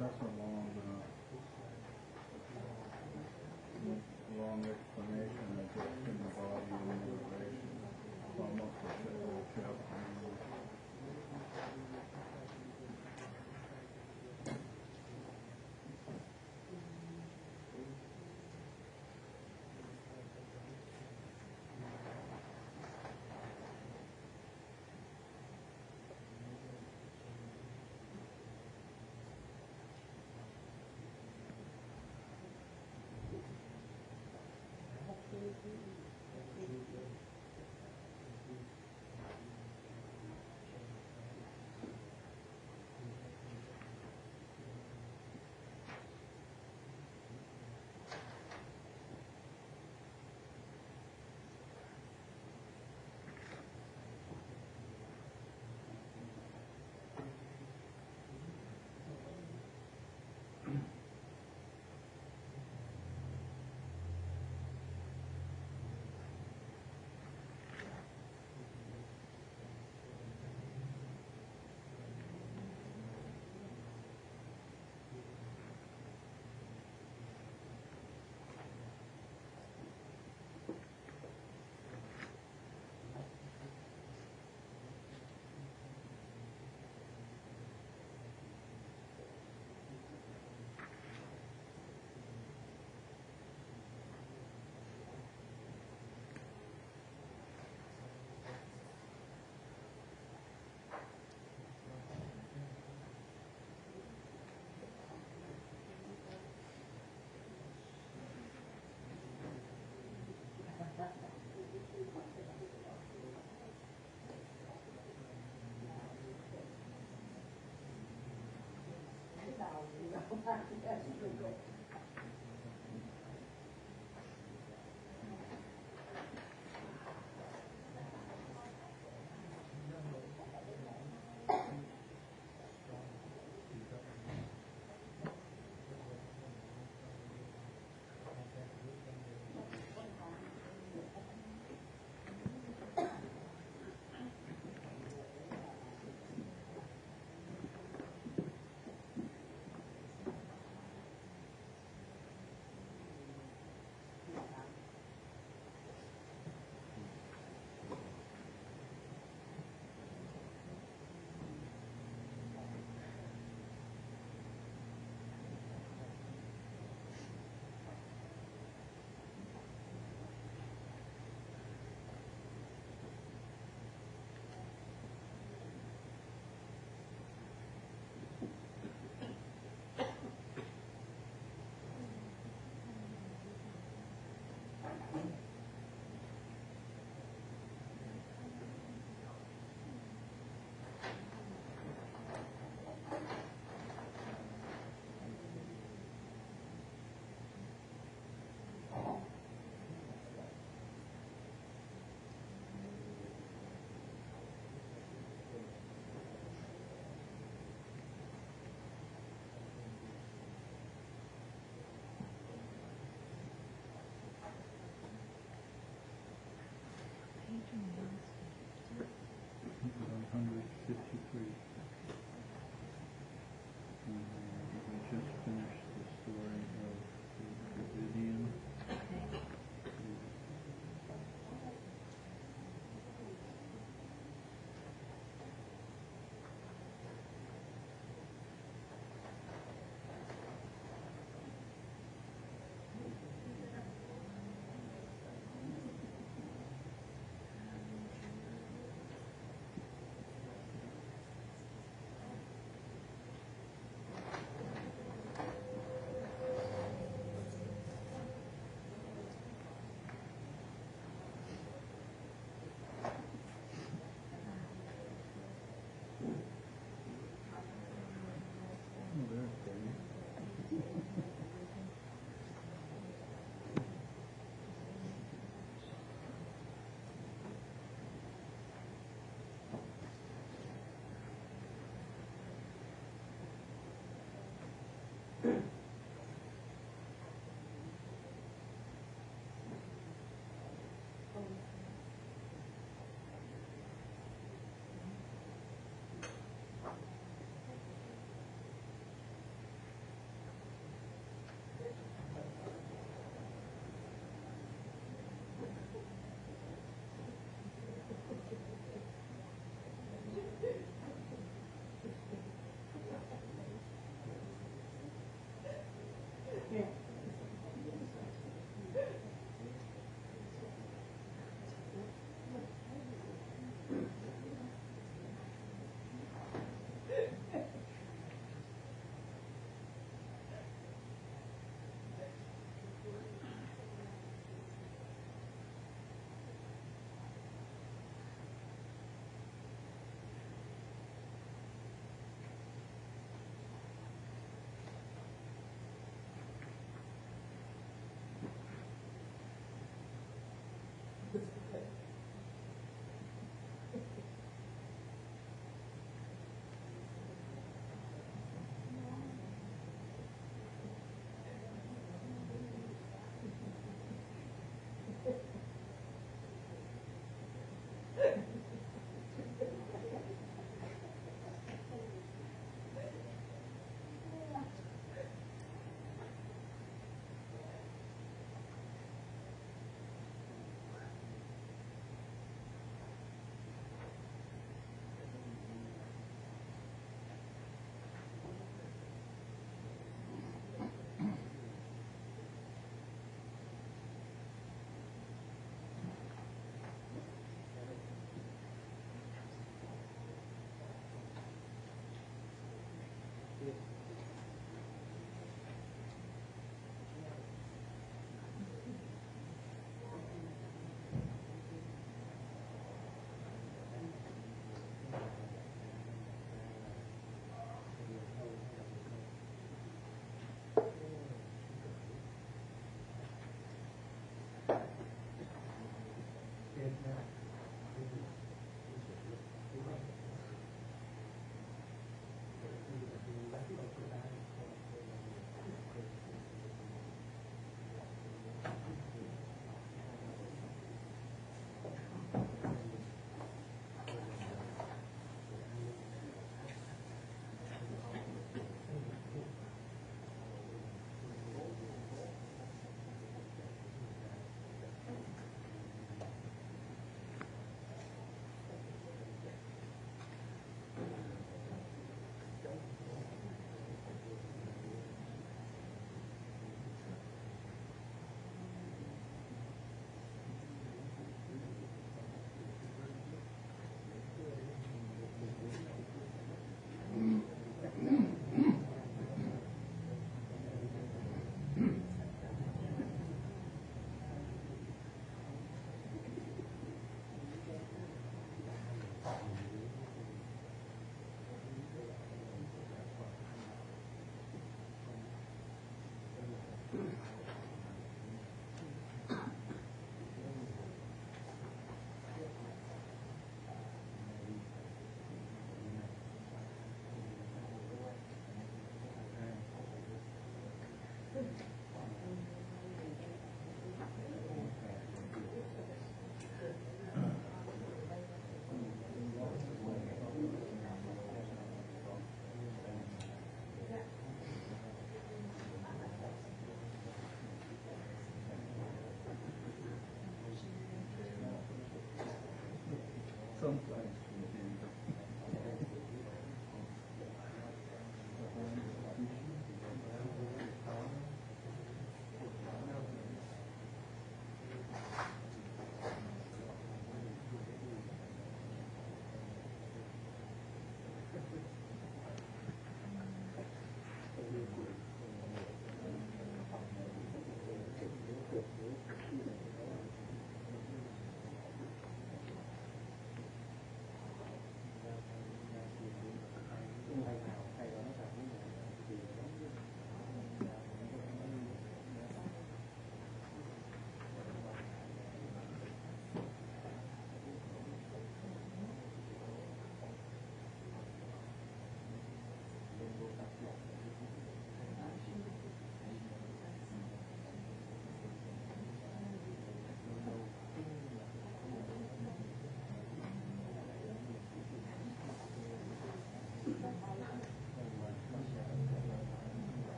That's a long explanation of just in the body and motivation. It's almost a chapter.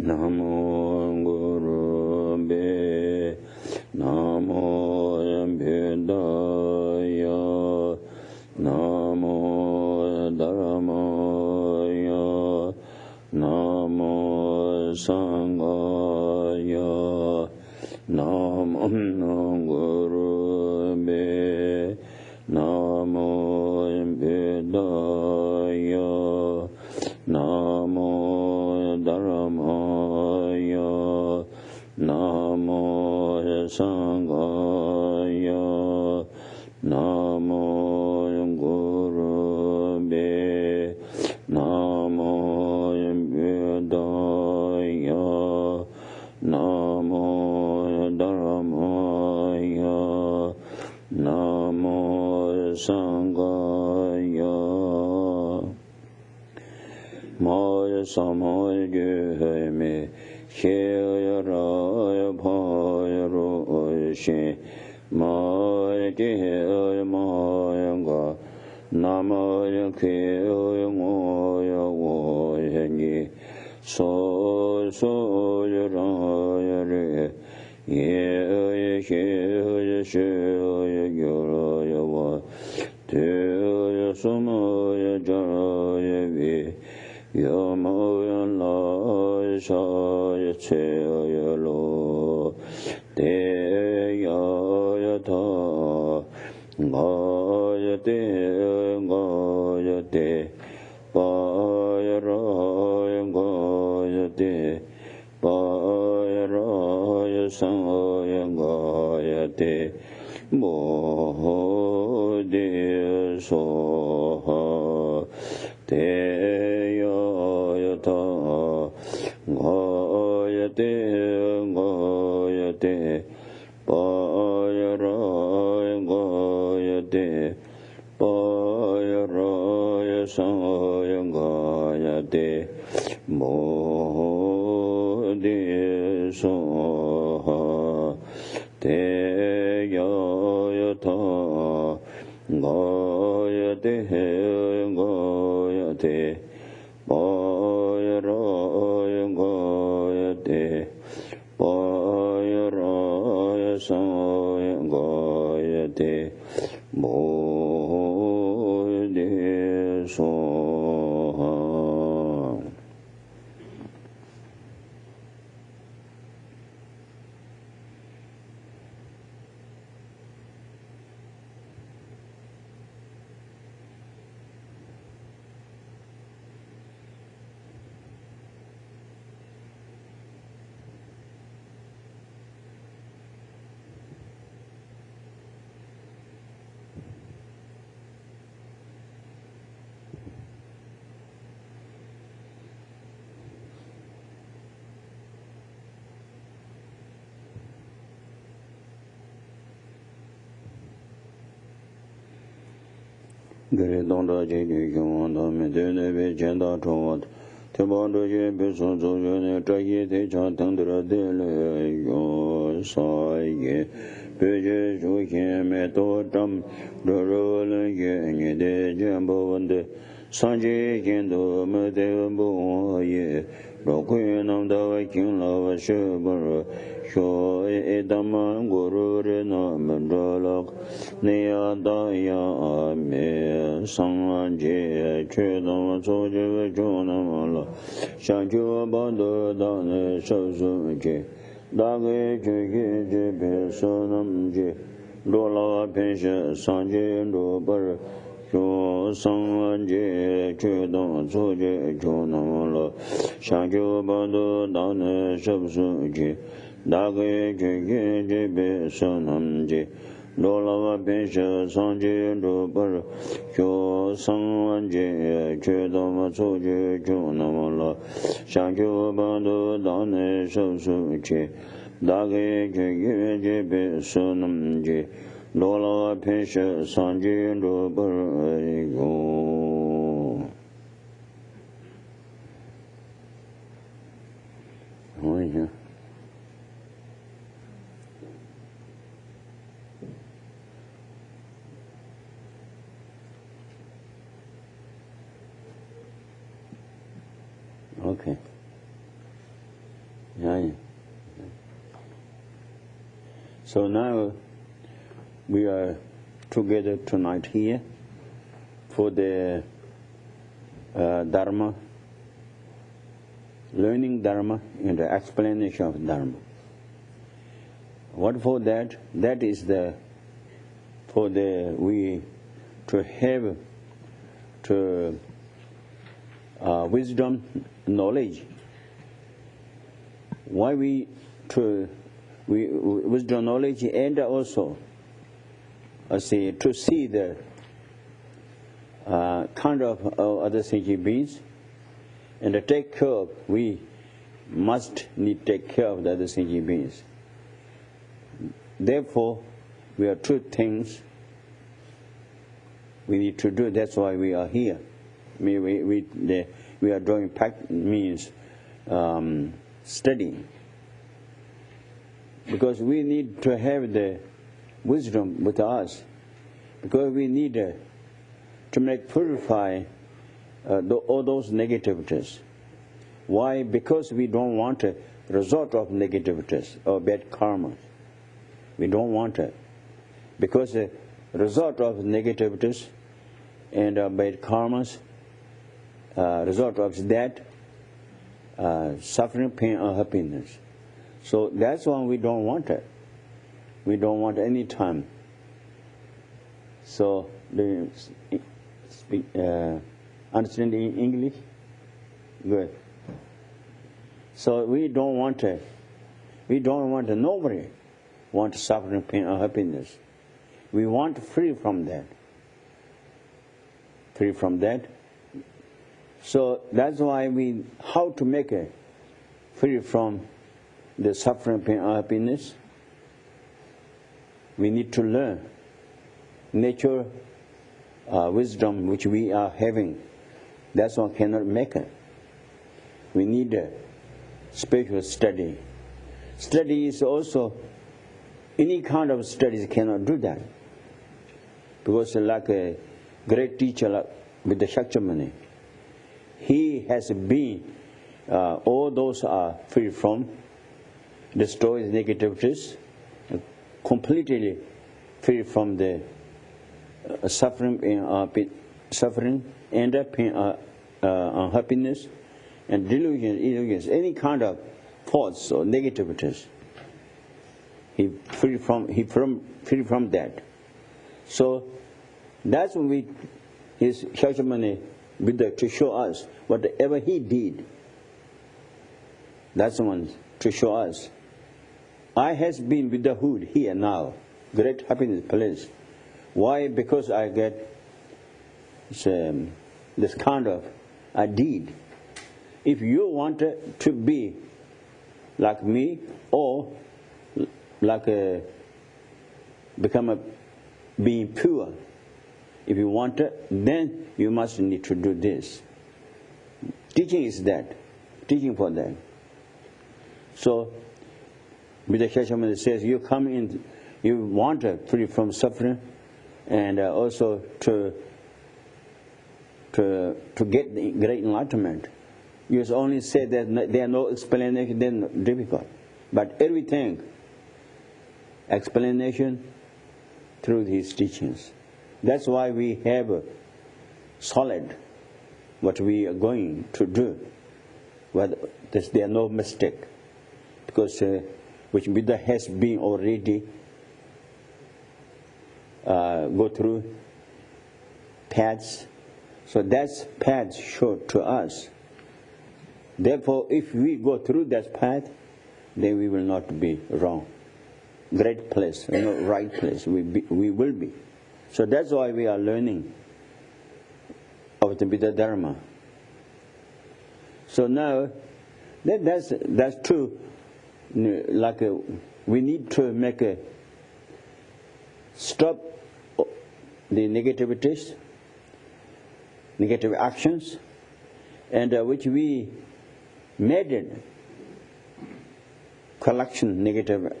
Namo Guru Be Namo Yambedaya Namo Dharamaya Namo Sangaya Namo Guru Be Namo Yambedaya Namo Dharamaya Namo Sangaya Namo Guru Be Namo Yambedaya Namo Dharamaya Namo Sangaya Maya Samaya Gyeme Shaya Raya Paya Roshi Maya Gyaya Maya Ga Namaya Kaya Moya Woya Ni So Raya Re Ye Shaya Shaya Gyuraya Wa Teya Samaya Jaya Vi Yamoya la shaya chaya lo te ya ta gaya te pa ya ra gaya te pa ya ra ya sa ya gaya te mo de so te ya ta gaya te pa ya ra gaya te pa ya ra ya sa ya gaya te mo de so te ya ta gaya te pa ya ra gaya te pa ya ra ya sa ya gaya te mo de so Gare dongda je ju yong da me de ne be chen da chong wa te ba de je be so zo je ne zha ye de cha tang de de le yo sa ye be je ju ye me do zham ro ro le ye ni de jian bo wen de san ji yin do me de bo ye ro kui nam da wa king la wa she bo ro sho e da ma gu ru re na men zha la ne ya da ya me sang an je che dong zo je we jo na ma la shang ju ba de da ne shou su je da ge je ge je be so nam je lo la pen she sang je ro ba re jo sang an je che dong zo je jo na ma la shang ju ba de da ne shou su je da ge je ge je be so nam je lo la wa pen she sang je ro ba re jo sang an je che dong ma zo je jo na ma la shang ju ba de da ne shou su je da ge je ge je be so nam je Dola Pesha Sanji Dobarigo. Oh, yeah. Okay. Yeah. So now we are together tonight here for the Dharma, learning Dharma and the explanation of Dharma. What for that? That is we to have to wisdom, knowledge. Why wisdom, knowledge, and also to see the kind of other sentient beings, and to take care of. We must need take care of the other sentient beings. Therefore, we are two things we need to do. That's why we are here. We are doing means studying, because we need to have the wisdom with us, because we need to purify all those negativities. Why? Because we don't want a result of negativities or bad karma. We don't want it, because the result of negativities and bad karmas, result of that suffering, pain, or happiness. So that's why we don't want it. We don't want any time. So do you speak, understand English? Good. So we don't want it. We don't want it. Nobody wants suffering, pain, or happiness. We want free from that. Free from that. So that's why how to make it free from the suffering, pain, or happiness. We need to learn nature, wisdom which we are having. That's why cannot make it. We need a spiritual study. Study is also, any kind of studies cannot do that. Because like a great teacher like with the Shakyamuni, he has been, all those are free from, destroys negativities, completely free from the suffering and pain, unhappiness and delusions, any kind of thoughts or negativities. He free from that. So that's when his Shakyamuni Buddha to show us whatever he did. That's the one to show us. I has been Buddhahood here now, great happiness place. Why? Because I get this kind of a deed. If you want to be like me or like become being pure, if you want it, then you must need to do this. Teaching is that, teaching for that. So, Buddha Shakyamuni says, you come in, you want to free from suffering, and also to get the great enlightenment. You only say that there are no explanation, then difficult. But everything, explanation through these teachings. That's why we have solid what we are going to do. There are no mistake, because which Buddha has been already go through paths. So that's path showed to us. Therefore, if we go through that path, then we will not be wrong. Great place, right place. We will be. So that's why we are learning of the Buddha Dharma. So now, that's true. Like we need to make stop the negativities, negative actions, and which we made it collection negative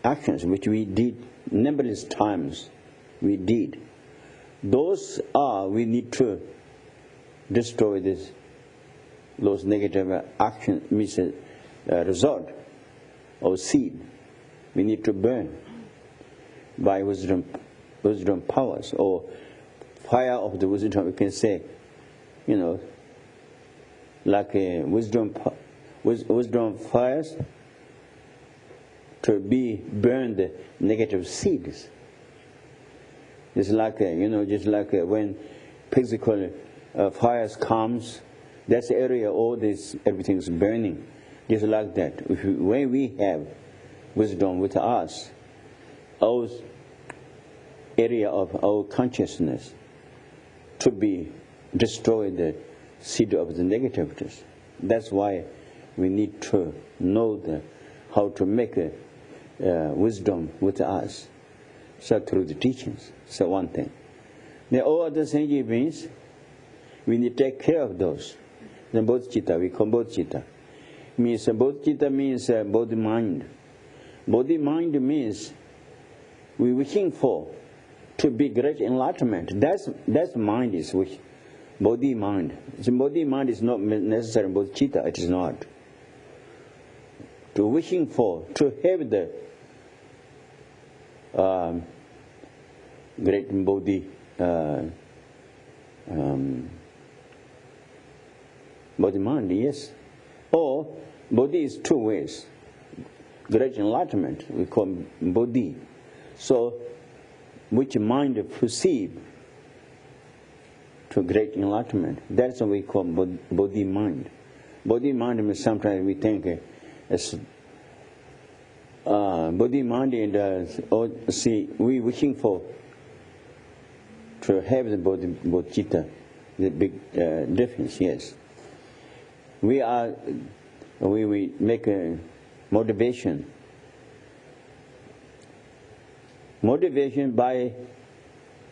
actions which we did numberless times. We did. Those are, we need to destroy those negative actions, means result or seed. We need to burn by wisdom powers, or fire of the wisdom, we can say, like a wisdom fires to be burn the negative seeds. It's like just like when physical fires comes, that's the area all this everything is burning. Just like that. When we have wisdom with us, our area of our consciousness to be destroy the seed of the negativities. That's why we need to know how to make wisdom with us. So through the teachings. So one thing. Then all other sentient beings, we need to take care of those. The bodhicitta, we call bodhicitta. Bodhicitta means body mind. Body mind means we wishing for to be great enlightenment. That's mind is wish. Body mind. The body mind is not necessarily bodhicitta. It is not. To wishing for to have the great body body mind, yes. Or body is two ways. Great enlightenment we call body. So which mind perceive to great enlightenment. That's what we call body mind. Body mind means sometimes we think as body mind and see we wishing for to have the bodhicitta, the big difference. Yes, we make a motivation by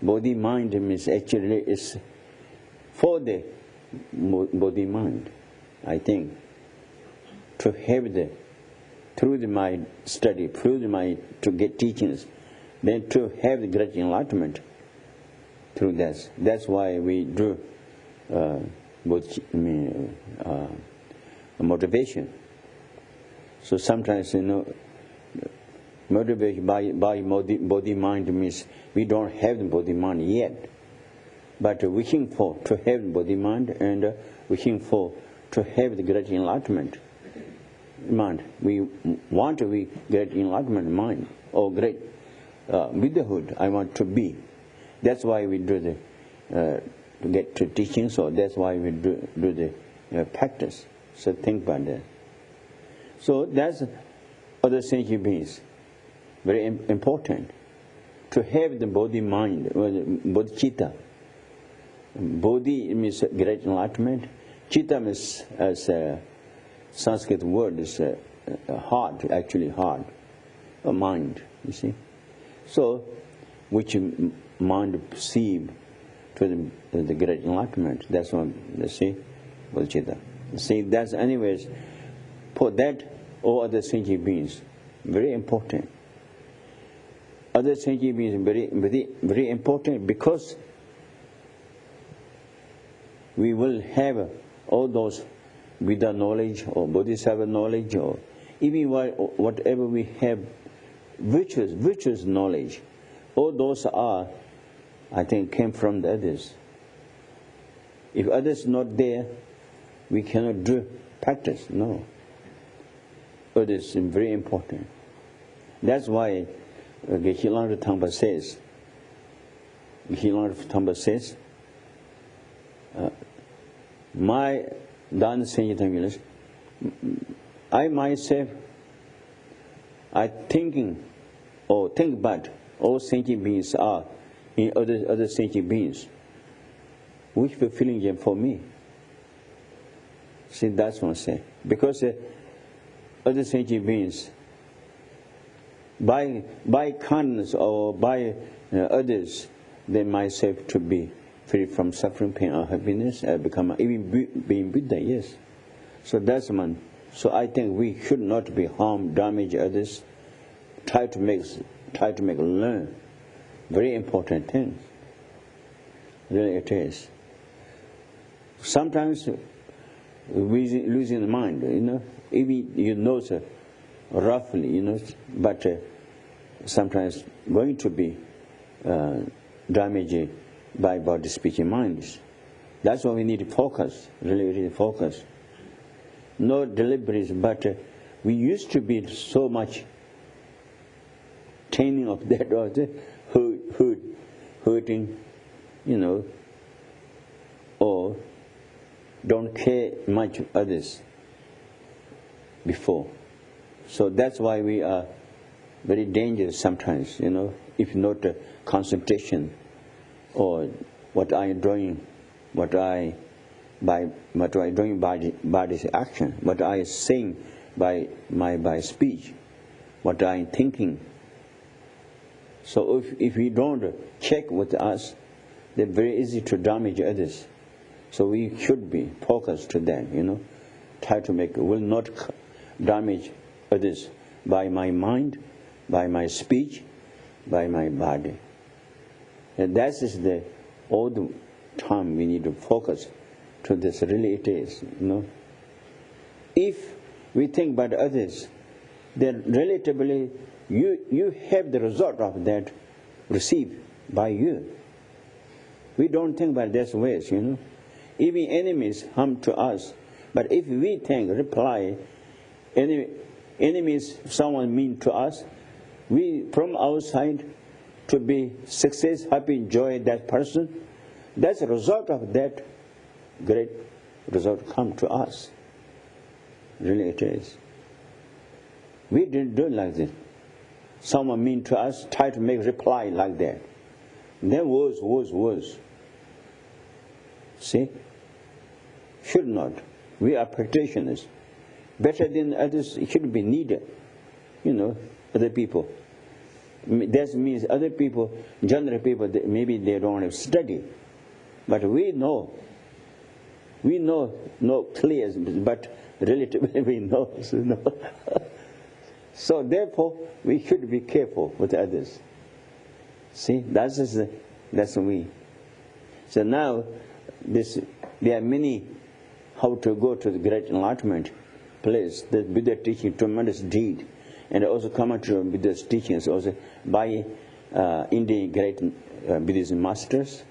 body mind means actually is for the body mind. I think to have through my study, through my to get teachings, then to have the great enlightenment through that. That's why we do motivation. So sometimes motivation by body mind means we don't have the body mind yet, but wishing for to have the body mind and wishing for to have the great enlightenment mind. We want to be great enlightenment mind or great Buddhahood. I want to be. That's why we do to get to teaching. So that's why we do the practice. So think about that. So that's other sentient beings. Very important to have the body mind, bodhicitta. Bodhi means great enlightenment. Citta means as a Sanskrit word is heart, actually heart, a mind. You see, so which mind perceive to the great enlightenment. That's what you see, bodhicitta. See, that's anyways. For that, all other sentient beings, very important. Other sentient beings very important because we will have all those Buddha knowledge or Bodhisattva knowledge, or even whatever we have, virtuous knowledge. All those are, I think, came from the others. If others not there, we cannot do practice. No. Others is very important. That's why Geshe Tsultim says, my Dhan Sengye Gyeltsen, I myself, I think about all sentient beings are in other sentient beings, which fulfilling them for me. See, that's what I say. Because other sentient beings by kindness or by others, they might say to be free from suffering, pain, or happiness, become even being Buddha. Yes. So that's one. So I think we should not be harm, damage others. Try to make learn. Very important things. Really, it is. Sometimes we losing the mind. Even you know roughly, but sometimes going to be damaged by body, speech, and minds. That's why we need to focus. Really focus. No deliberate, but we used to be so much training of that or hurting, or don't care much others before. So that's why we are very dangerous sometimes, if not concentration or what I am doing, what I doing by body's action, what I saying by speech, what I am thinking. So if we don't check with us, then very easy to damage others. So we should be focused to that, try to will not damage others by my mind, by my speech, by my body. And that is all the time we need to focus to this. Really it is, If we think about others, then relatively you have the result of that received by you. We don't think about these ways, Even enemies harm to us. But if we think, reply, enemies, someone mean to us, we from outside to be success, happy, joy that person, that's a result of that great result come to us. Really it is. We didn't do it like this. Someone mean to us, try to make reply like that. Then worse. See? Should not. We are practitioners. Better than others, it should be needed. Other people. That means other people, general people, maybe they don't have study. But we know clear, but relatively we know. So therefore, we should be careful with others. See, that's we. So now, there are many how to go to the great enlightenment place. The Buddha teaching tremendous deed, and also commentary on Buddha's teachings also by Indian great Buddhist masters,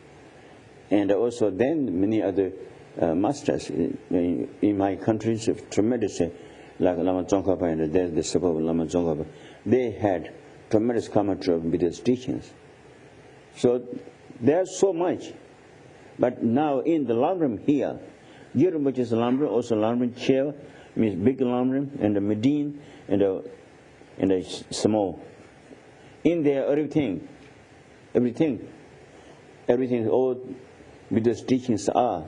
and also then many other masters in my countries. Tremendous, like Lama Tsongkhapa and the disciple of Lama Tsongkhapa, they had tremendous commentary of Buddha's teachings. So there's so much. But now in the Lam Rim here, Jirum, which is Lam Rim, also Lam Rim chair, means big Lam Rim, and a Medine, and a small. In there, everything, all Buddha's teachings are.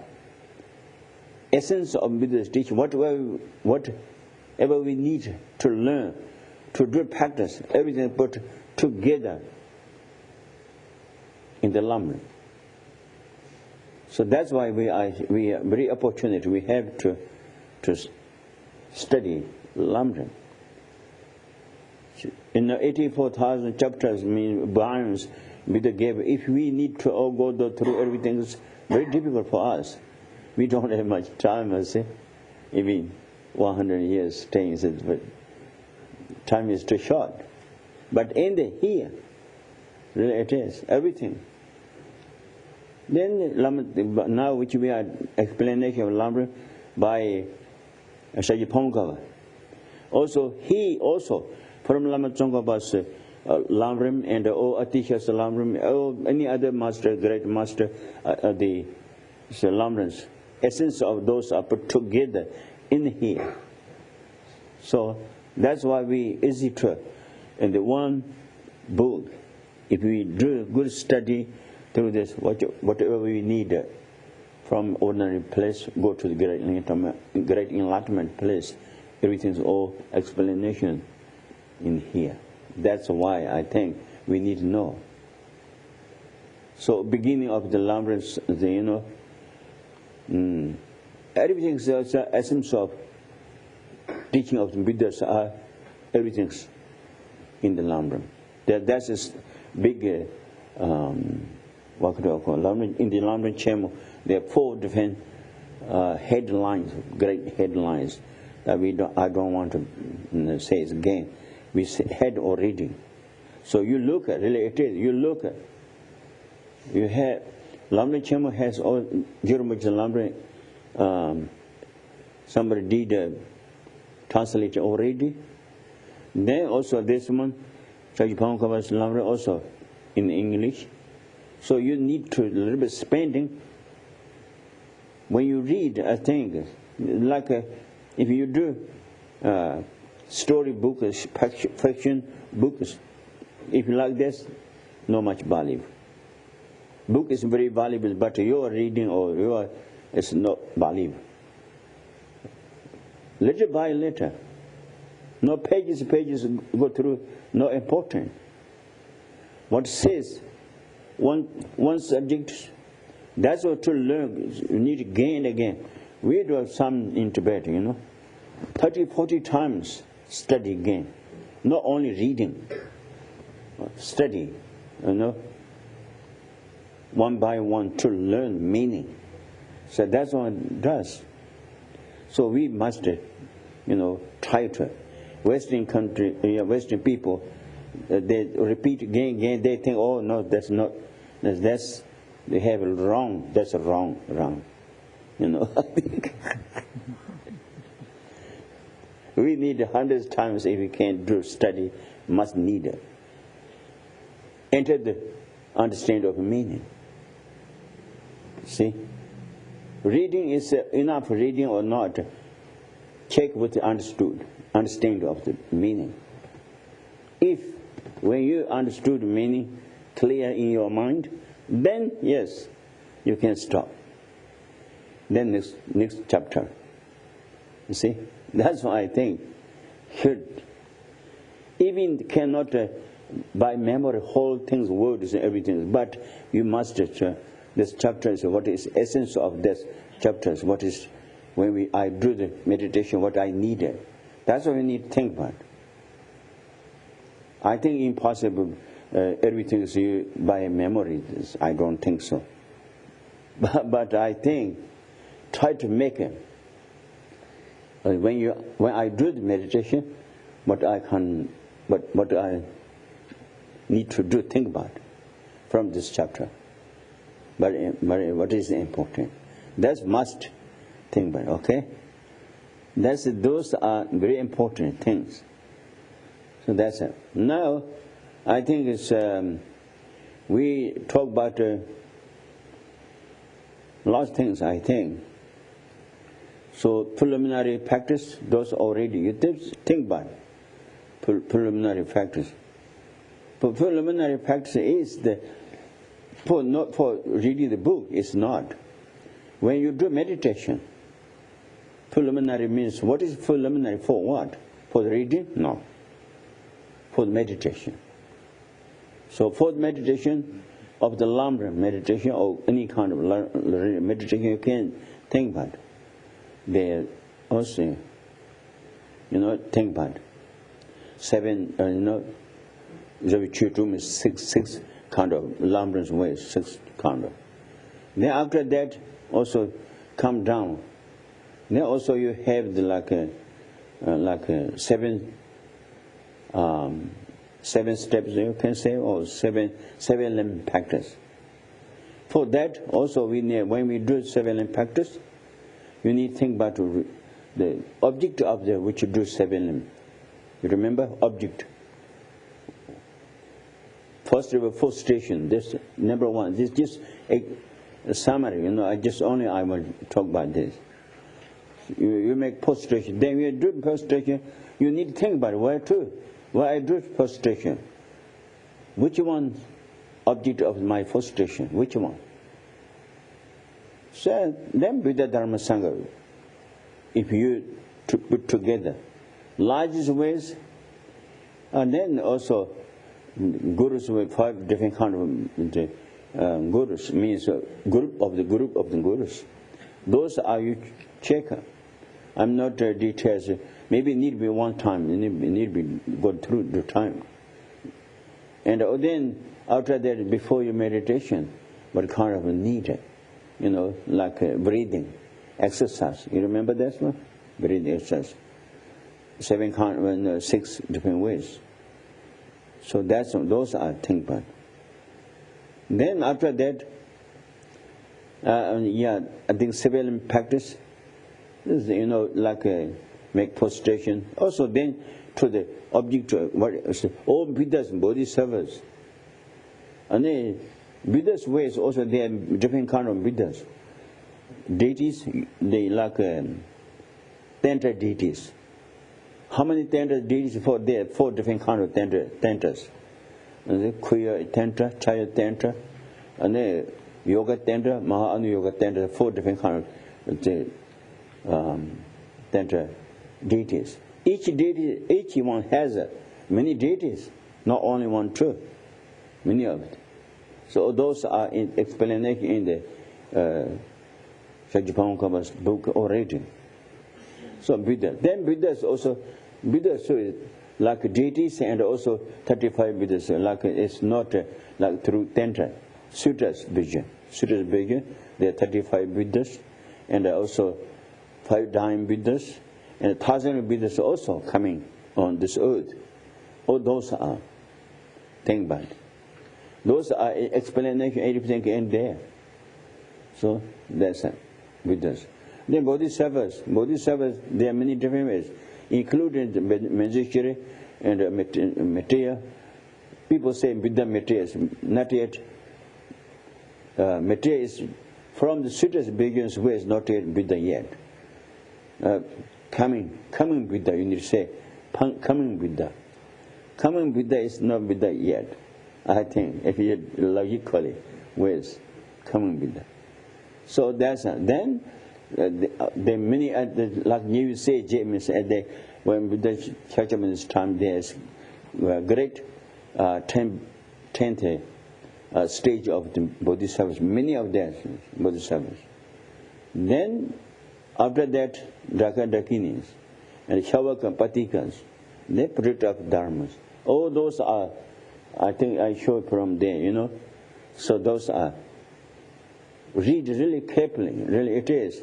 Essence of Buddha's teaching, whatever we need to learn, to do practice, everything put together in the Lam Rim. So that's why we are very opportunity. We have to study Lam Rim. In the 84,000 chapters, volumes Buddha gave. If we need to all go through everything, it's very difficult for us. We don't have much time, I say. Even 100 years staying, but time is too short. But in here, really it is everything. Then now which we are explanation of Lam Rim by Shaji Pongkava. Also he also from Lama Tsongkhapa's Lam Rim and all Atisha's Lam Rim, any other master, great master, the Lam Rims, essence of those are put together in here. So that's why we easy to in the one book. If we do good study through this, whatever we need from ordinary place, go to the great enlightenment place. Everything's all explanation in here. That's why I think we need to know. So beginning of the Lam Rim, everything is the essence of teaching of the Buddhas are everything's in the Lam Rim. That's a big what could I call in the Lam Rim Chemo. There are 4 different headlines, great headlines that I don't want to say it again. We had already. So you look at really it is. You look at you have Lam Rim Chemo has all Jirumuch Lam Rim. Somebody did translate already. Then also this one, Chajipangkava's Lam Rim also in English. So you need to a little bit spending. When you read, I think, like if you do story books, fiction books, if you like this, not much value. Book is very valuable, but your reading or it's not value. Letter by letter, no pages go through, not important. What says one subject, that's what to learn. You need to gain again. We do some in Tibet, 30, 40 times study again. Not only reading, study, one by one to learn meaning. So that's what it does. So we must, try to. Western country, Western people, they repeat again. They think, oh no, that's not. That's they have it wrong. That's wrong. We need 100 times if we can't do study. Must need it. Enter the understanding of meaning. See, reading is enough. Reading or not, check with the understanding of the meaning. If when you understood meaning clear in your mind, then yes, you can stop. Then next chapter. You see, that's why I think should even cannot by memory hold things, words and everything, but you must. This chapter is what is essence of this chapter. What is when I do the meditation, what I needed. That's what we need to think about. I think impossible. Everything is by memory. I don't think so. But I think try to make it. When I do the meditation, what I need to do, think about from this chapter. But what is important? That's must think about. Okay. Those are very important things. So that's it. Now, I think it's we talk about lots of things. I think so. Preliminary practice, those already you think about preliminary practice. But preliminary practice is not for reading the book. It's not. When you do meditation, preliminary means what is preliminary for? What? For the reading? No. For the meditation. So for the meditation of the Lam Rim meditation or any kind of meditation you can think about. They also, think about 7. Zavichutum is six kind of Lam Rim's ways, 6 kind of. Then after that also come down. Then also you have the seven steps you can say, or seven limb practice. For that also when we do 7 limb practice, you need to think about the object of the which you do 7 limb. You remember object. First there were 4 stations. This number 1. This is just a summary. I will talk about this. You make prostration. Then when you do prostration, you need to think about it. Why I do prostration? Which one object of my prostration? Which one? So then Buddha Dharma Sangha, if you put together largest ways And then also gurus with 5 different kind of gurus, means group of the gurus. Those are you check. I'm not details. Maybe need to be one time. Need to be go through the time. And then after that, before your meditation, what kind of a need? Like breathing, exercise. You remember that one? Breathing exercise. 6 different ways. So those are think about. Then after that, I think civilian practice is, like make prostration. Also then to the object, all Buddhas and Bodhisattvas. And then Buddha's ways also, there are different kind of Buddhas. Deities, they like Tantra deities. How many Tantra deities? There are 4 different kind of Tantras. Kriya Tantra, Chaya Tantra, and then Yoga Tantra, Maha Yoga Tantra, 4 different kind of Tantra deities. Each one has many deities, not only one true, many of it. So those are in explanation in the Shaktipanka's book already. So Buddha. Then Buddha so is like deities, and also 35 Buddhas. Like it's not like through Tantra. Sutras vision. There are 35 Buddhas, and also 5 dying Buddhas, and 1,000 Buddhas also coming on this earth. All those are think about it. Those are explanation 80% in there. So that's Buddhas. Then Bodhisattvas, there are many different ways, including the Manjushri and Maitreya. People say Buddha Maitreya is not yet. Maitreya is from the sutras begins with, not yet Buddha yet. Coming Buddha, you need to say coming Buddha. Coming Buddha is not Buddha yet, I think, if you logically with coming Buddha. So that's then the many like you say, James, when Buddha Shakyamuni's time, there's great 10th stage of the Bodhisattvas, many of them Bodhisattvas. Then after that, Dakinis and Shavaka Patikas, they protect up dharmas. All those are, I think I showed from there, So those are, read really carefully, really it is.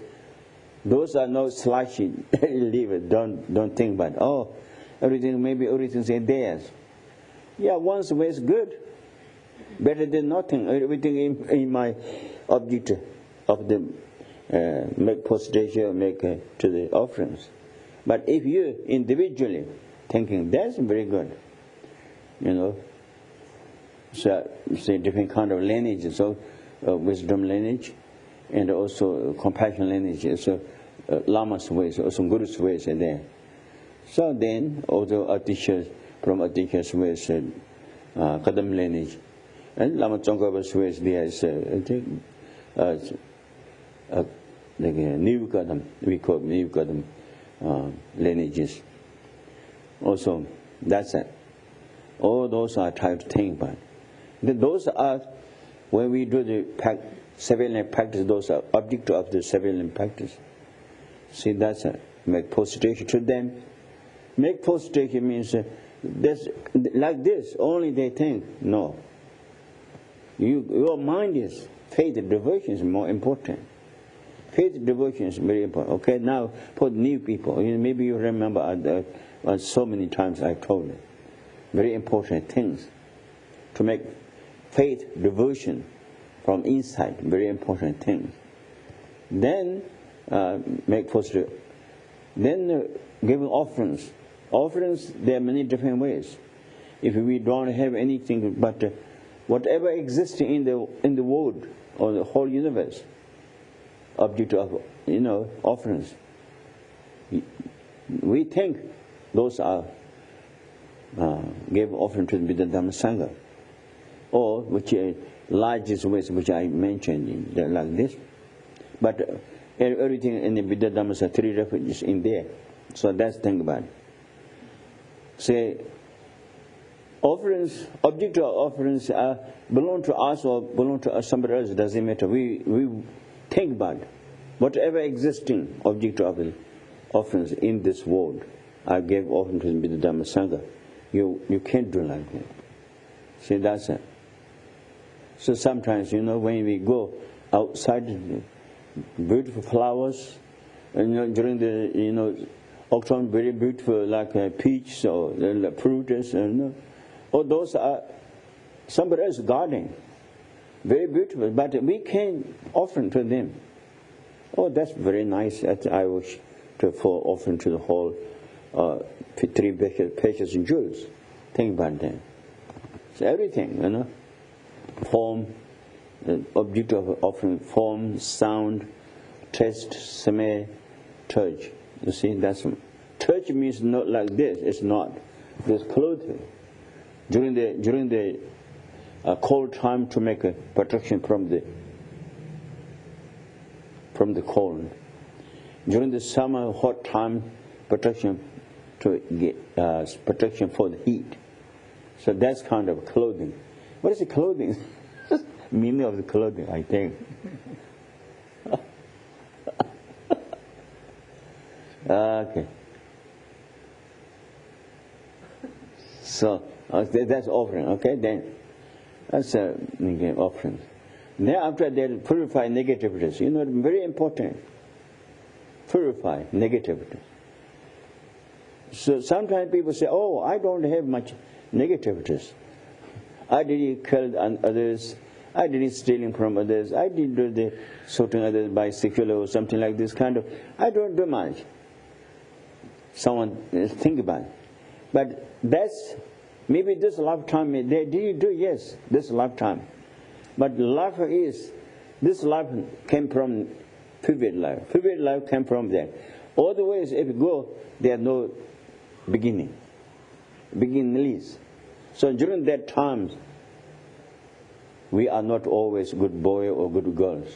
Those are no slushy, leave it, don't think about, everything's in theirs. Yeah, one's way is good, better than nothing. Everything in my object of the make prostration, make to the offerings. But if you individually thinking, that's very good, So say different kind of lineage, so wisdom lineage, and also compassion lineage. So Lama's ways, also Guru's ways are there. So then, also from Atisha's ways, Kadam lineage, and Lama Tsongkhapa's ways, there is new Kadam, we call new Kadam lineages. Also, that's it. All those are types to think about. Those are, when we do the civilian practice, those are object of the civilian practice. See, that's it. Make prostration to them. Make prostration means like this, only they think. No. Your mind is, faith devotion is more important. Faith devotion is very important. Okay, now for new people, maybe you remember so many times I told you. Very important things. To make faith devotion from inside, very important things. Then make prostration. Then giving offerings. Offerings, there are many different ways. If we don't have anything but whatever exists in the world or the whole universe, object of offerings, we think those are gave offering to the Buddha Dhamma Sangha, or which largest ways which I mentioned like this. But everything in the Buddha Dhamma are 3 refuges in there. So that's the thing about it. Say offerings, object of offerings belong to us or belong to somebody else, doesn't matter. We think about whatever existing object of offerings in this world. I gave offering to the Dhamma Sangha. You can't do like that. See, that's it. So sometimes, when we go outside, beautiful flowers, and during the, autumn, very beautiful, like peach or fruits, or those are somebody else's garden, very beautiful, but we can't offer to them. Oh, that's very nice. I wish for offering to the whole 3 precious jewels. Think about that. So everything, form, object of offering, form, sound, taste, smell, touch. You see, that's touch means not like this. It's not. This clothing. During the cold time, to make a protection from the cold. During the summer hot time, protection to get protection for the heat. So that's kind of clothing. What is the clothing? Meaning of the clothing, I think. Okay. So that's offering. Okay, then that's offering. Then after that, purify negativities. Very important. Purify negativities. So sometimes people say, "Oh, I don't have much negativities. I didn't kill others. I didn't stealing from others. I didn't do the shooting others by secular or something like this kind of. I don't do much." Someone think about it. But that's maybe this lifetime. Did you do? Yes, this lifetime. But life is, this life came from previous life. Previous life came from there. Otherwise, if you go, there's no beginning. Beginningless. So during that time, we are not always good boy or good girls.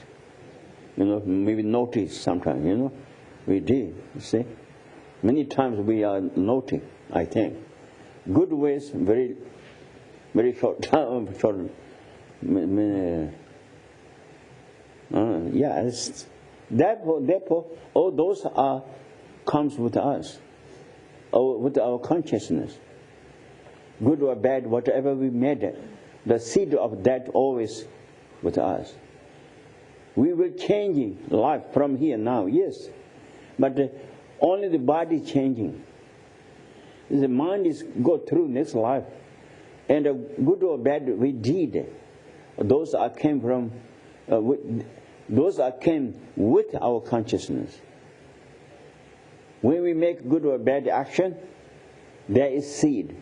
Maybe naughty sometimes, we did, you see. Many times we are naughty, I think. Good ways, very, very short time, yes. Therefore, all those comes with us, or with our consciousness. Good or bad, whatever we made it, the seed of that always with us. We will change life from here now, yes, but only the body changing. The mind is go through next life, and good or bad we did. Those came from, those came with our consciousness. When we make good or bad action, there is seed.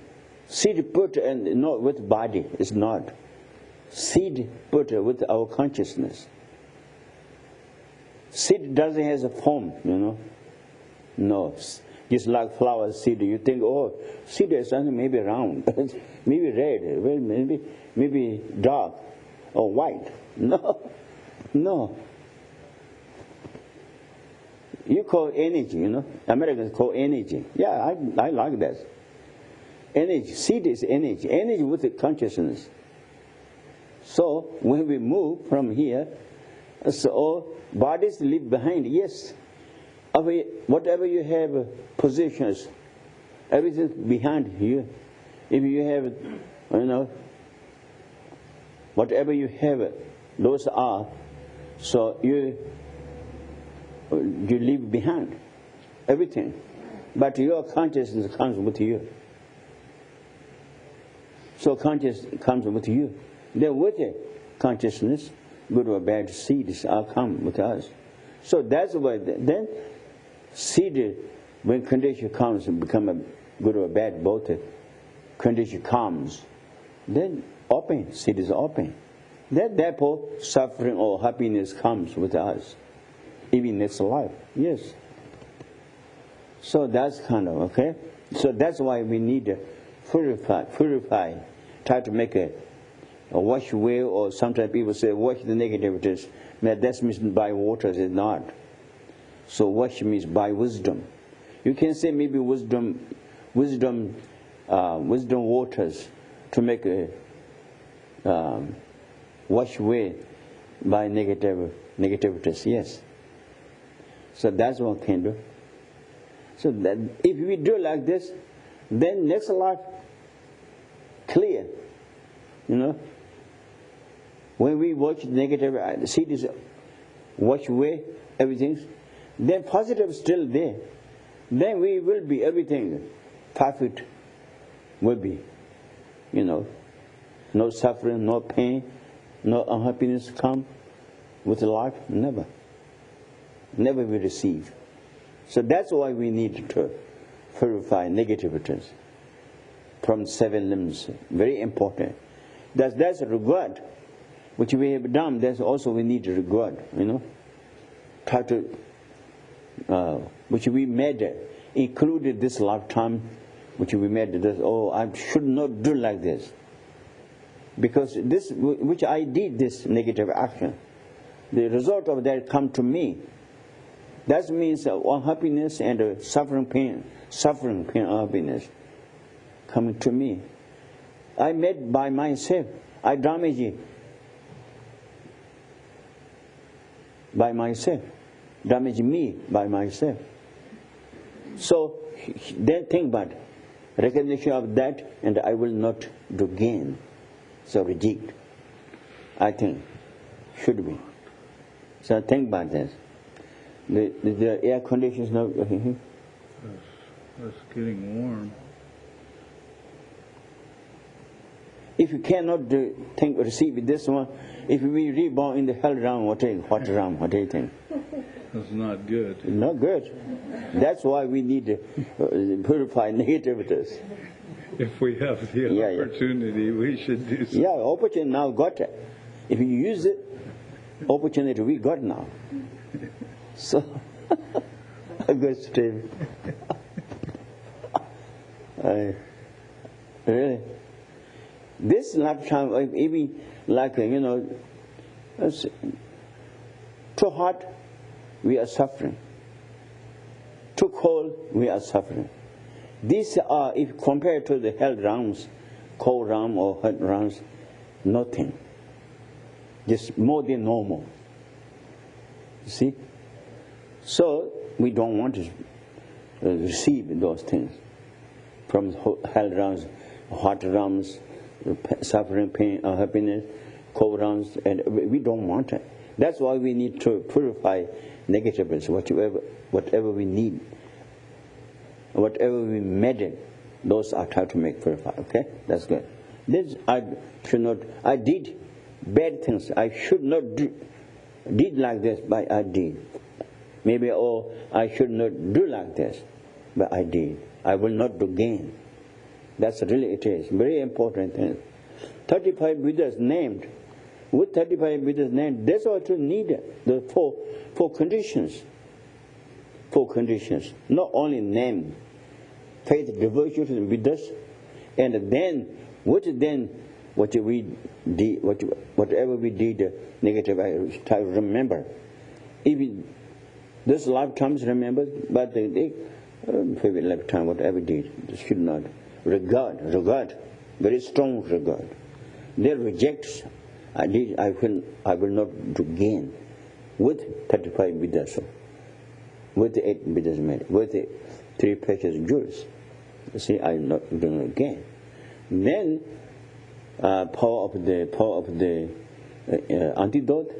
Seed put and not with body, it's not. Seed put with our consciousness. Seed doesn't have a form, No. Just like flower seed, you think, oh, seed is something maybe round, maybe red, maybe dark or white. No. You call energy, Americans call energy. Yeah, I like that. Energy, seed is energy. Energy with the consciousness. So when we move from here, so bodies leave behind, yes. Whatever you have positions, everything behind you. If you have, whatever you have, those are. So you leave behind everything. But your consciousness comes with you. So consciousness comes with you. Then with the consciousness, good or bad seeds come with us. So that's why then seed, when condition comes and become a good or bad, both condition comes, then open, seed is open. Then therefore suffering or happiness comes with us, even next life. Yes. So that's kind of okay. So that's why we need to purify, try to make a wash away, or sometimes people say wash the negativities. That's means by water, it's not. So wash means by wisdom. You can say maybe wisdom waters to make a wash away by negativities, yes. So that's what can do. So that if we do like this, then next life clear. You know, when we watch negative, see this, watch away everything, then positive is still there. Then we will be everything perfect. Will be, you know, no suffering, no pain, no unhappiness come with life. Never we receive. So that's why we need to purify negativities from 7 limbs. Very important. That's regard which we have done. That's also we need regard. You know, try to which we made included this lifetime, which we made this. Oh, I should not do like this, because this which I did, this negative action, the result of that come to me. That means unhappiness and suffering, pain, unhappiness coming to me. I made by myself. I damage it by myself. Damage me by myself. So then think about recognition of that, and I will not do again. So reject. I think should be. So think about this. The air conditions now. It's getting warm. If you cannot receive this one, if we reborn in the hell realm, what do you think? That's not good. Not good. That's why we need to purify negativities. If we have the opportunity, we should do so. Yeah, opportunity now got it. If you use it, opportunity we got now. So, a good statement. Really, this lifetime, even like too hot, we are suffering. Too cold, we are suffering. These are, if compared to the hell realms, cold realm or hot realms, nothing. Just more than normal. You see? So we don't want to receive those things from hell realms, hot realms, suffering, pain, unhappiness, cold realms, and we don't want it. That's why we need to purify negatives, whatever we need, whatever we meditate, those are trying to make purify. Okay, that's good. This I did bad things. I should not did like this, but I did. Maybe I should not do like this, but I did. I will not do again. That's really it is. Very important thing. 35 Buddhas named. With 35 Buddhas named, that's also needed. The four conditions. 4 conditions. Not only named. Faith, devotion to the Buddhas, and then what we did, whatever we did negative, I try to remember. Even this lifetimes remember, but the favorite lifetime, whatever did, should not regard, very strong regard. They reject. I will not do again. With 35 Buddhas, with the 8 Buddhas made, with the 3 precious jewels. You see, I will not do it again. Then power of the antidote,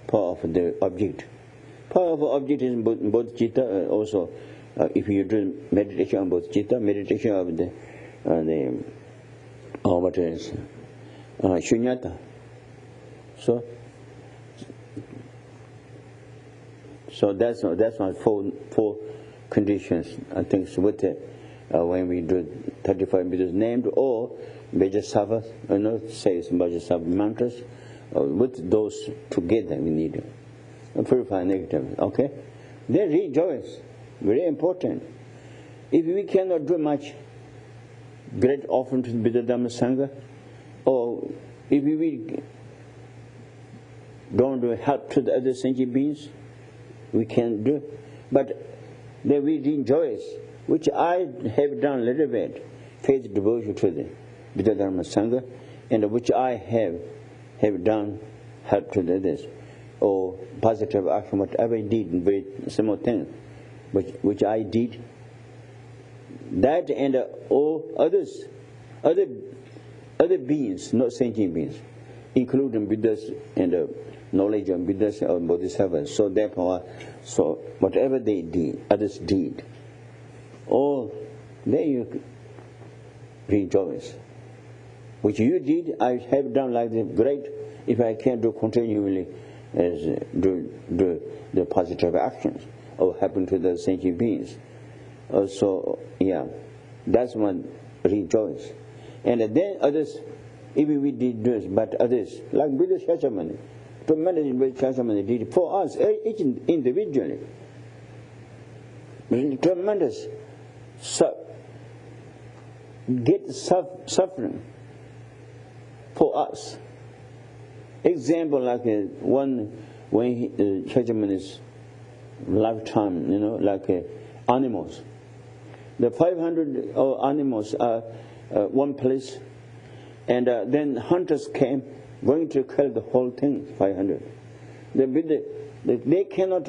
power of the object. Power of object is both citta, also if you do meditation on both citta, meditation of the what is shunyata. So that's my 4 conditions. I think with when we do 35 Buddhas named, or Vajrasattva, say Vajrasattva mantras, with those together we need to purify negative. Okay? They rejoice. Very important. If we cannot do much great offering to the Buddha Dhamma Sangha, or if we don't do help to the other sentient beings, we can do. But then we rejoice, which I have done a little bit, faith devotion to them. Buddha Dharma Sangha, and which I have done, help to others, or positive action, whatever I did, very small thing, which I did, that and all others, other beings, not sentient beings, including Buddhas and knowledge of Buddhas or Bodhisattvas. So therefore, so whatever they did, others did, all then you rejoice. Which you did, I have done like this. Great. If I can do continually, as do the positive actions or happen to the sentient beings. So yeah, that's one rejoice. And then others, even we did this, but others, like Buddha Shashamani, tremendous Shashamani did for us, each individually. Tremendous suffering for us. Example like one when Shashamani's lifetime, like animals. The 500 animals are one place, and then hunters came, going to kill the whole thing, 500. They cannot,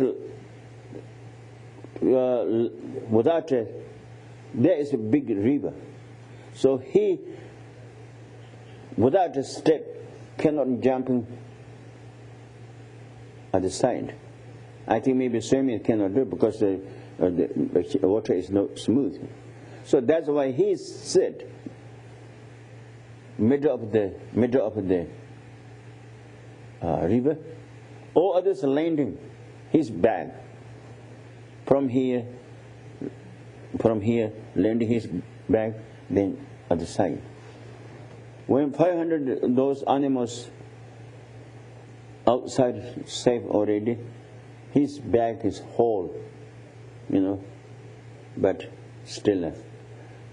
without, there is a big river. So he, without a step, cannot jump at the side. I think maybe swimming cannot do it because the water is not smooth. So that's why he sit middle of the river. All others landing his bag from here landing his bag, then at the side. When 500 those animals outside safe already, his bag is whole, but still.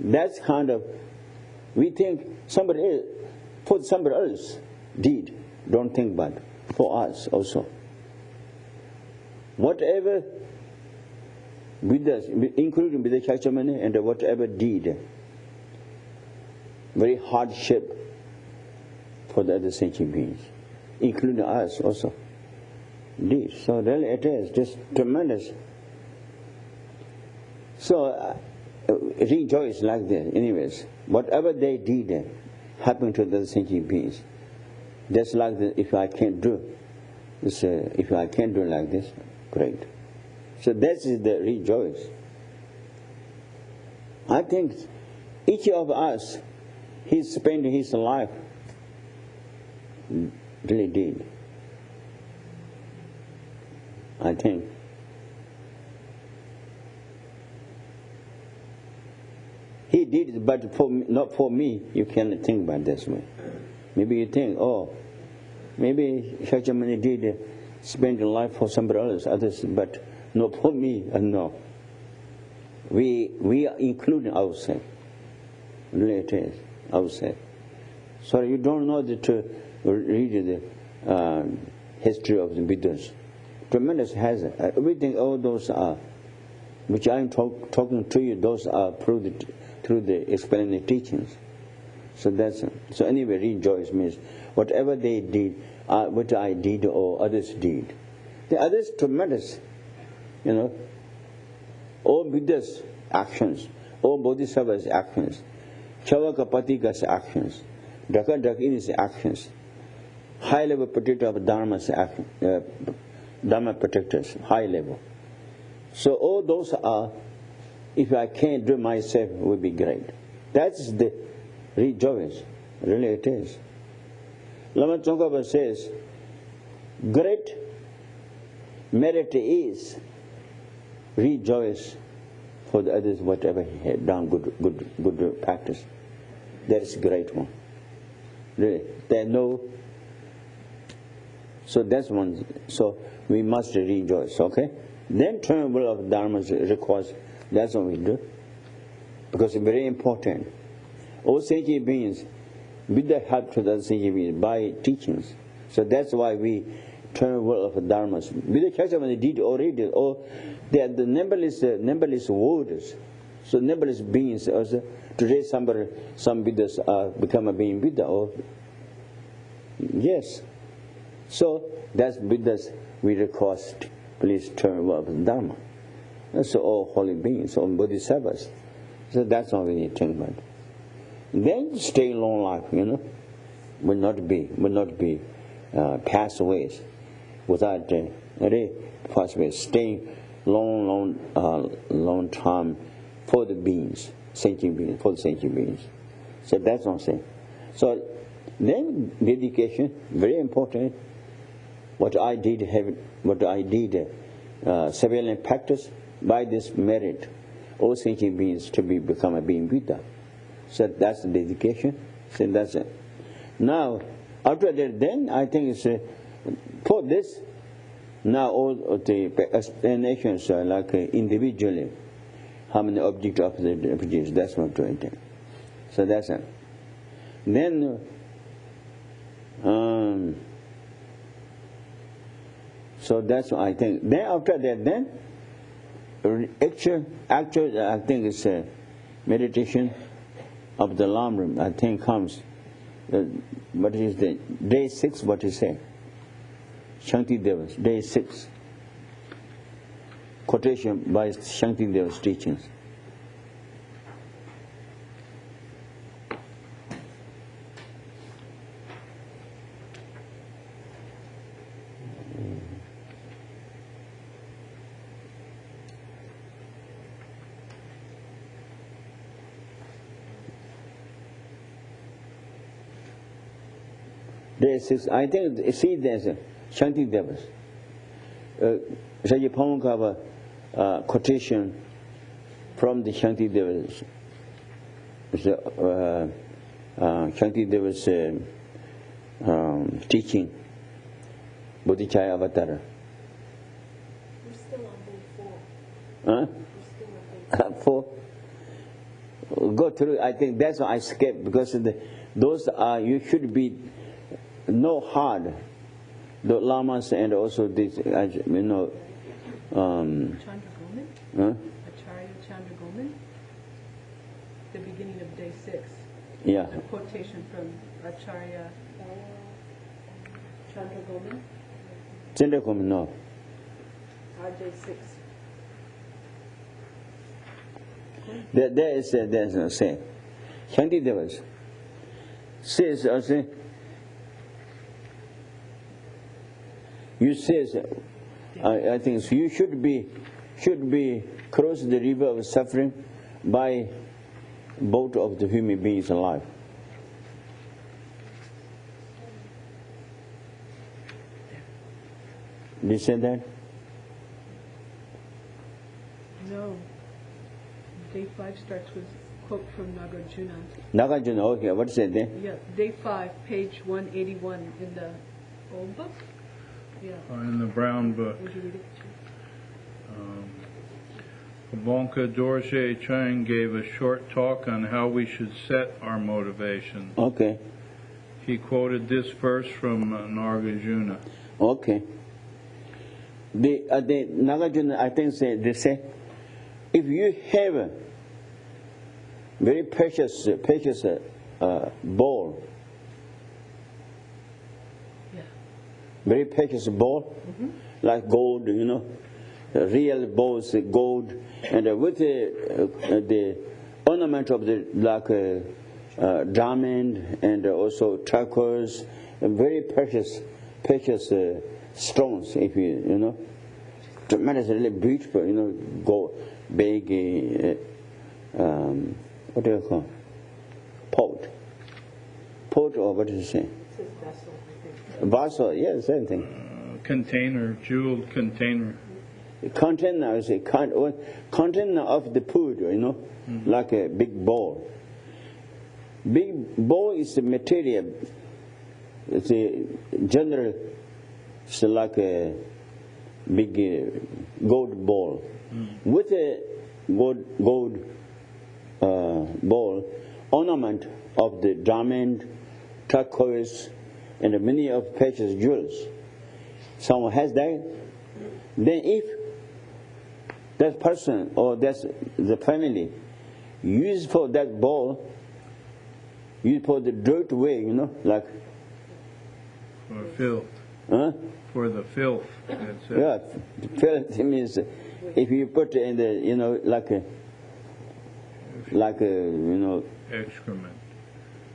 That's kind of, we think somebody else, for somebody else did, don't think about for us also. Whatever Buddhas, including Buddha Shashamani, and whatever did, very hardship for the other sentient beings, including us also, did. So really it is just tremendous. So rejoice like that. Anyways, whatever they did happened to the sentient beings. Just like if I can't do this, if I can't do like this, great. So that is the rejoice. I think each of us, he spent his life, really did. I think. He did it, but not for me. You cannot think about this way. Maybe you think, maybe Shashamani did spend life for somebody else, others, but not for me. No. We are including ourselves. Really it is, ourselves. So you don't know to read the history of the Buddhas. Tremendous hazard. Everything, all those are, which I'm talking to you, those are proved through the explanatory teachings. So anyway, rejoice means whatever they did, what I did or others did. The others tremendous, all Buddha's actions, all Bodhisattvas' actions, Chavakapatika's actions, Dakini's actions, high level protector of Dharma's actions, Dharma protectors, high level. So all those are, if I can't do myself, would be great. That's the rejoice. Really it is. Lama Tsongkhapa says, great merit is rejoice for the others, whatever he had done, good practice. That is a great one. Really. There no. So that's one. So we must rejoice, okay? Then turnover of Dharma requires, that's what we do. Because it's very important. All sentient beings, with the help to the sentient beings by teachings. So that's why we turn world of dharmas. Buddha Shashamani did already, or they are the numberless worlds. So numberless beings also Today some Buddhas become a being Buddha. Or, yes. So that's Buddhas we request, please turn of Dharma. That's all holy beings, all bodhisattvas. So that's all we need to think about. Then stay long life, will not be pass away without any possible staying long time for the beings, sentient beings, for the sentient beings. So that's what I'm saying. So then dedication, very important. What I did severely practice by this merit, all sentient beings to become a being Buddha. So that's the dedication. So that's it. Now, after that, then I think it's for this. Now all of the explanations are like individually, how many objects of the produce. That's not doing it. So that's it. Then. So that's what I think. Then after that, then actual I think it's meditation of the Lam Rim. I think comes. What is the day 6? What is it? Shanti Deva's day 6. Quotation by Shanti Deva's teachings. Day 6. I think see there's a Shanti Devas. Raja Pamukkava quotation from the Shanti Devas. Shanti Devas teaching Bodhicaya Avatara. We're still on day 4. Huh? We're still on day 4. Go through. I think that's why I skipped, because those are, you should be no hard. The lamas and also this, Chandragoman? Huh? Acharya Chandragoman? The beginning of day 6. Yeah. A quotation from Acharya Chandragoman? Chandragoman, no. Day 6. There's no say. Shanti Devas says, you says, I think so you should be cross the river of suffering by boat of the human beings alive. Did you say that? No. Day 5 starts with a quote from Nagarjuna. Nagarjuna, okay, what's that there? Yeah, day 5, page 181 in the old book. Yeah. In the brown book. Would you read it? Bonka Dorje Chang gave a short talk on how we should set our motivation. Okay. He quoted this verse from Nagarjuna. Okay. The Nagarjuna, I think they say, if you have a very precious ball, very precious ball, like gold, real balls, gold, and with the ornament of the like diamond and also turquoise, very precious stones. If tremendously beautiful, gold, big, what do you call pot, or what does it say? It says vessel, I think. Vessel, yeah, same thing. Container, jeweled container. Container is a container of the food, like a big bowl. Big bowl is the material. It's a general. It's like a big gold bowl. With a gold bowl, ornament of the diamond, turquoise, and many of precious jewels. Someone has that. Then if that person or that's the family use for that bowl, use for the dirt way, you know, like. For filth. Huh? For the filth. That's it. Yeah, filth means if you put in the, you know, like a, you know. Excrement.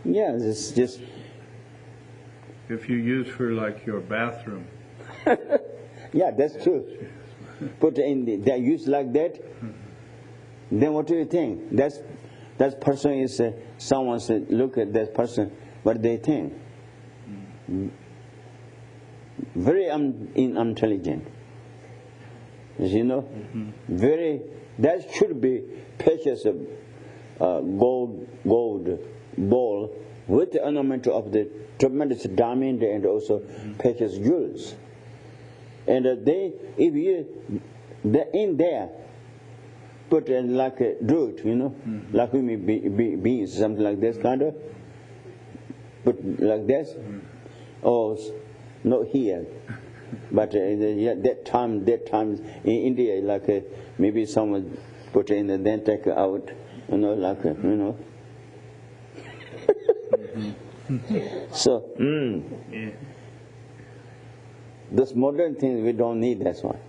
Yeah, it's just. If you use for like your bathroom. Yeah, that's true. Put in that use like that. Then what do you think? That person is someone said, look at that person. What they think? Very unintelligent. You know, very. That should be precious gold ball with the ornament of the tremendous diamond and also precious jewels. And if you in there put in like a dirt, you know, like beans, something like this kind of, put like this, or not here, but that time in India, like maybe someone put in and then take out, you know, like you know. So, this modern things we don't need. That's why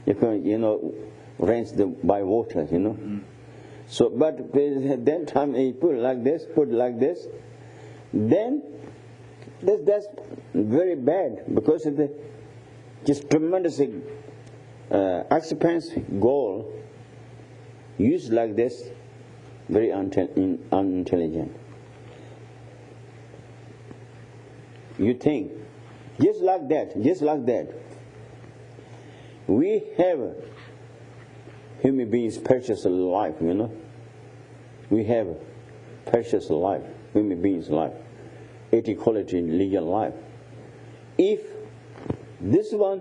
you can, you know, rinse by water, you know. So, but then time you put like this, then that's very bad because of the just tremendous expense gold used like this, very unintelligent. You think, just like that, we have human beings' precious life, you know. We have precious life, human beings' life, equality, legal life. If this one,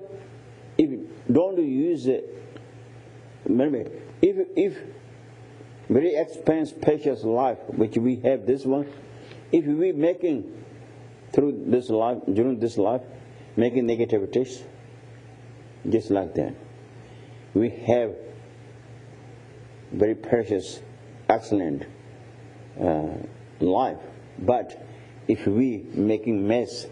if don't use it, remember, if very expensive, precious life, which we have this one, if we making through this life, during this life, making negativities, just like that. We have very precious, excellent life. But if we making mess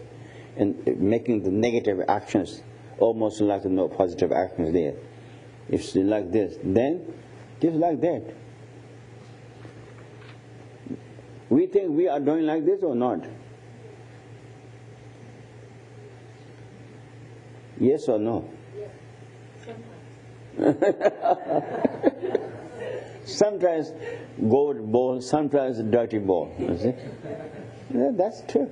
and making the negative actions, almost like no positive actions there, if it's like this, then just like that. We think we are doing like this or not? Yes or no? Yes. Sometimes gold ball, sometimes dirty ball. You see? Yeah, that's true.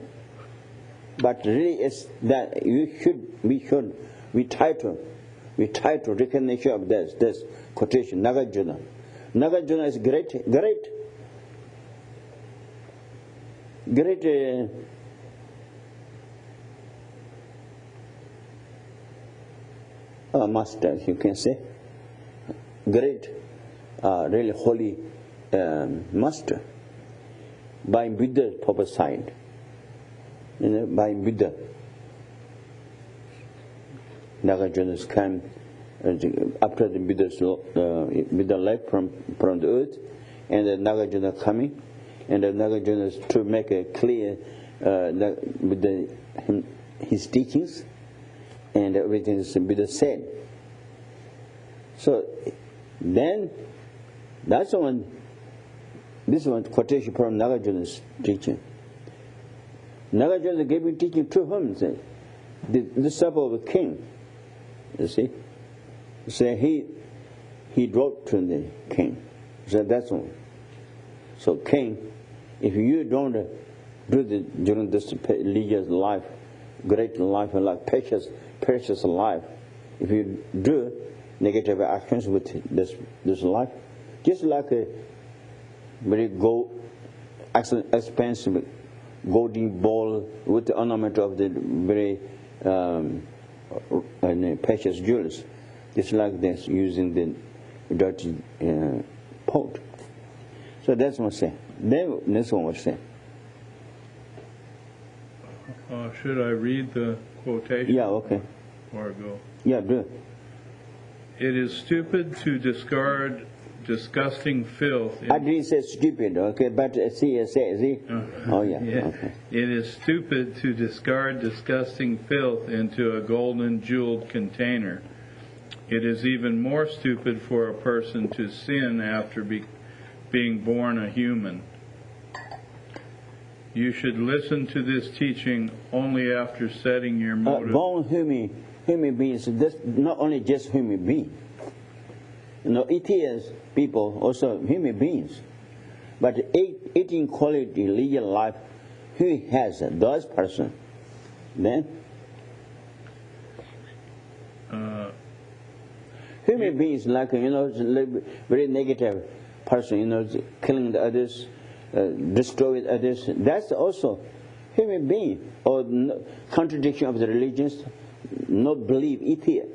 But really, it's that we try to recognition of this quotation. Nagarjuna. Nagarjuna is great master, you can say, great, really holy master, by Buddha prophesied, you know, by Buddha. Nagarjuna's came after the Buddha left from the earth, and the Nagarjuna coming, and the Nagarjuna to make a clear with his teachings. And everything is Buddha said. So then this one quotation from Nagarjuna's teaching. Nagarjuna gave teaching to him, said, the disciple of the king. You see? So he wrote to the king. So that's one. So king, if you don't do during this religious life, great life and like precious life, if you do negative actions with this life, just like a very expensive golden ball with the ornament of the very precious jewels, just like this, using the dirty pot. So that's what I say. Then this one was saying. Should I read the quotation? Yeah, okay. Or go? Yeah, do it. It is stupid to discard disgusting filth. I didn't say stupid, okay, but see. Oh, yeah. Yeah. Okay. It is stupid to discard disgusting filth into a golden jeweled container. It is even more stupid for a person to sin after being born a human. You should listen to this teaching only after setting your motive. Born human beings, this not only just human beings. ETS people also human beings. But 18 quality legal life, who has those person? Then human beings like very negative person, killing the others, destroying others. That's also human being or contradiction of the religions. Not believe ETS,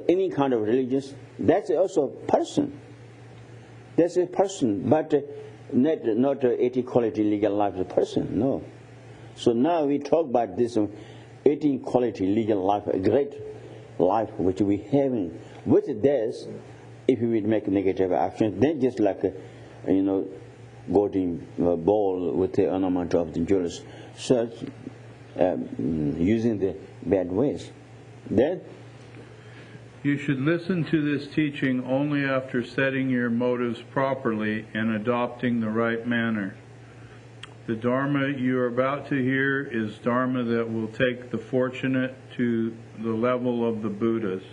any kind of religions. That's also a person. That's a person, but not 18 quality legal life of a person. No. So now we talk about this 18 quality legal life, a great life which we having. With this, if we make negative action, then just like golden ball with the ornament of the jewels, such using the bad ways. Then you should listen to this teaching only after setting your motives properly and adopting the right manner. The Dharma you are about to hear is Dharma that will take the fortunate to the level of the Buddhas.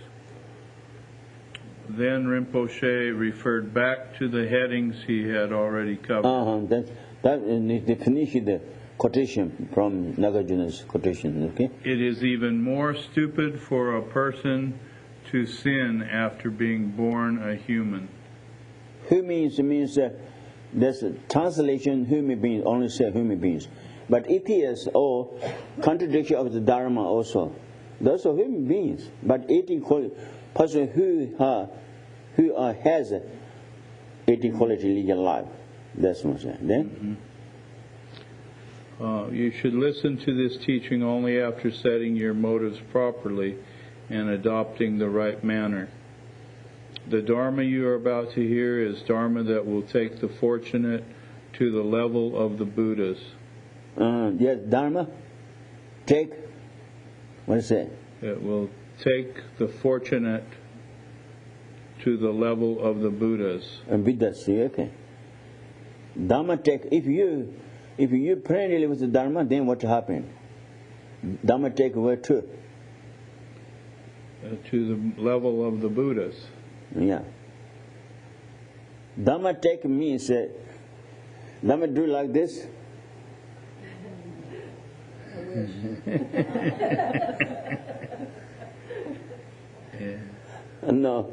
Then Rinpoche referred back to the headings he had already covered. They finish the quotation from Nagarjuna's quotation. Okay. It is even more stupid for a person to sin after being born a human. Who means there's a translation human beings, only say human beings. But it is all contradiction of the Dharma also. Those are human beings. But 18 person who has 18 quality legal life. That's what I'm saying. Then? You should listen to this teaching only after setting your motives properly and adopting the right manner. The Dharma you are about to hear is Dharma that will take the fortunate to the level of the Buddhas. Yes, Dharma, take, what is it? It will take the fortunate to the level of the Buddhas. Buddhas, okay. Dharma take, if you pray with the Dharma, then what happen? Dharma take where to? To the level of the Buddhas. Yeah. Dhamma take means, Dhamma do like this. No,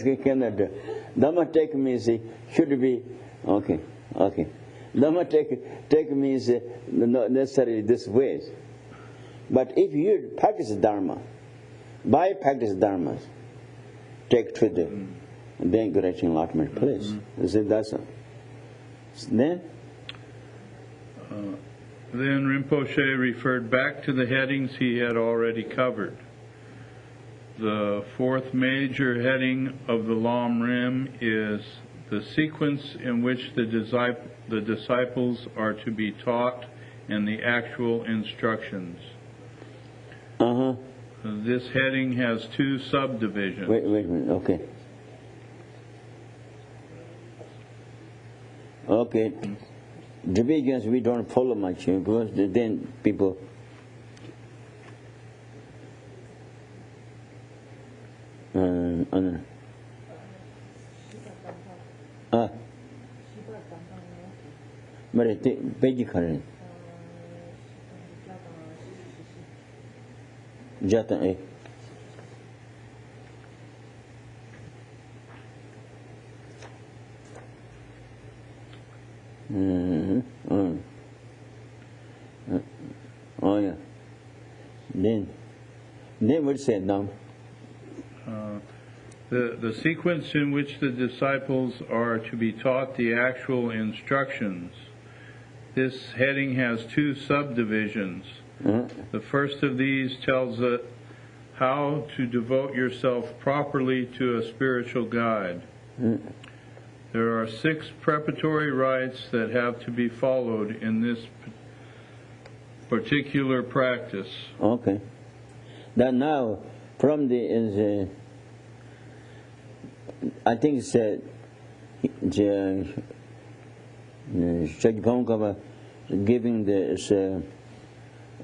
she cannot do. Dhamma take means should be, okay. Dhamma take means not necessarily this way. But if you practice Dharma, by practice Dharma, take to the then great enlightenment place. That's a, then Rinpoche referred back to the headings he had already covered. The fourth major heading of the Lam Rim is the sequence in which the disciples are to be taught and the actual instructions. This heading has two subdivisions. Wait a minute, okay. Okay. Divisions we don't follow much because then people page current. Jatan Oh yeah. Then what is it now? The sequence in which the disciples are to be taught the actual instructions. This heading has two subdivisions. The first of these tells how to devote yourself properly to a spiritual guide. There are 6 preparatory rites that have to be followed in this particular practice. Okay. Then now, from the I think it's giving the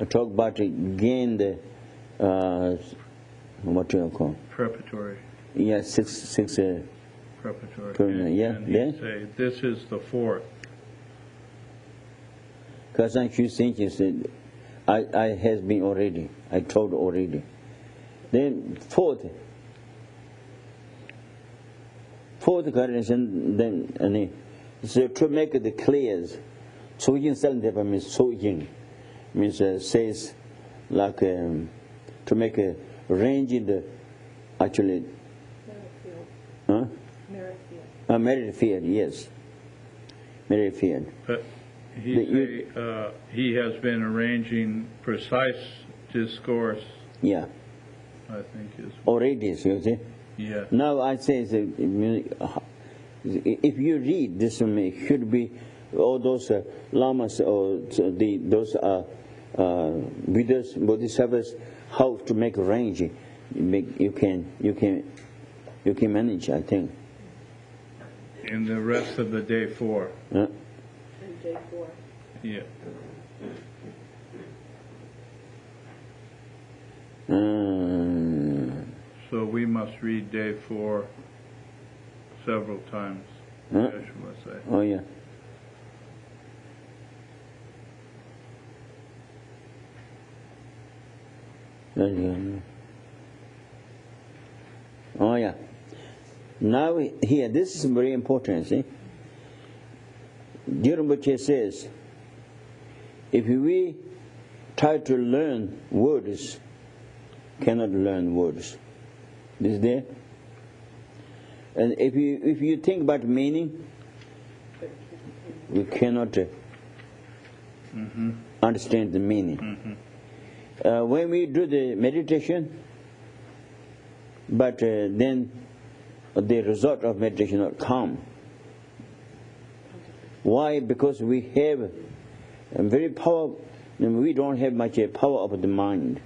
talk about again the what do you call Preparatory. Yeah, six Preparatory. Yeah, and he'd say, this is the 4th. Because I should think I has been already. I told already. Then fourth condition, then so to make it clear, so yin self means so yin means says like to make a range in the actually merit field, yes, merit field. But he has been arranging precise discourse. Yeah. I think is already, you see. Yeah. Now I say, if you read this, should be all those lamas or those Buddhas, Bodhisattvas, how to make range. You can manage, I think. In the rest of the day 4. In day 4. Yeah. So we must read day 4 several times. Yeshua say. Oh yeah. Oh yeah. Now here, this is very important. See, Rinpoche says, if we try to learn words, cannot learn words. This there. And if you think about meaning, we cannot understand the meaning. When we do the meditation, but then the result of meditation not come. Why? Because we have a very power. We don't have much power of the mind.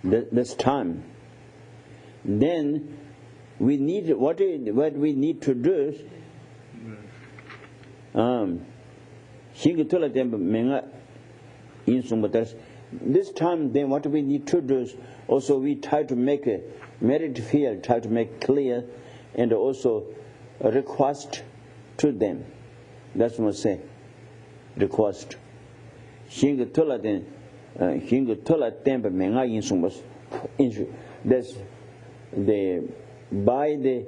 This time. Then we need what we need to do is this time. Then what we need to do is also we try to make a merit field, try to make clear, and also a request to them. That's what I say. Request. That's by the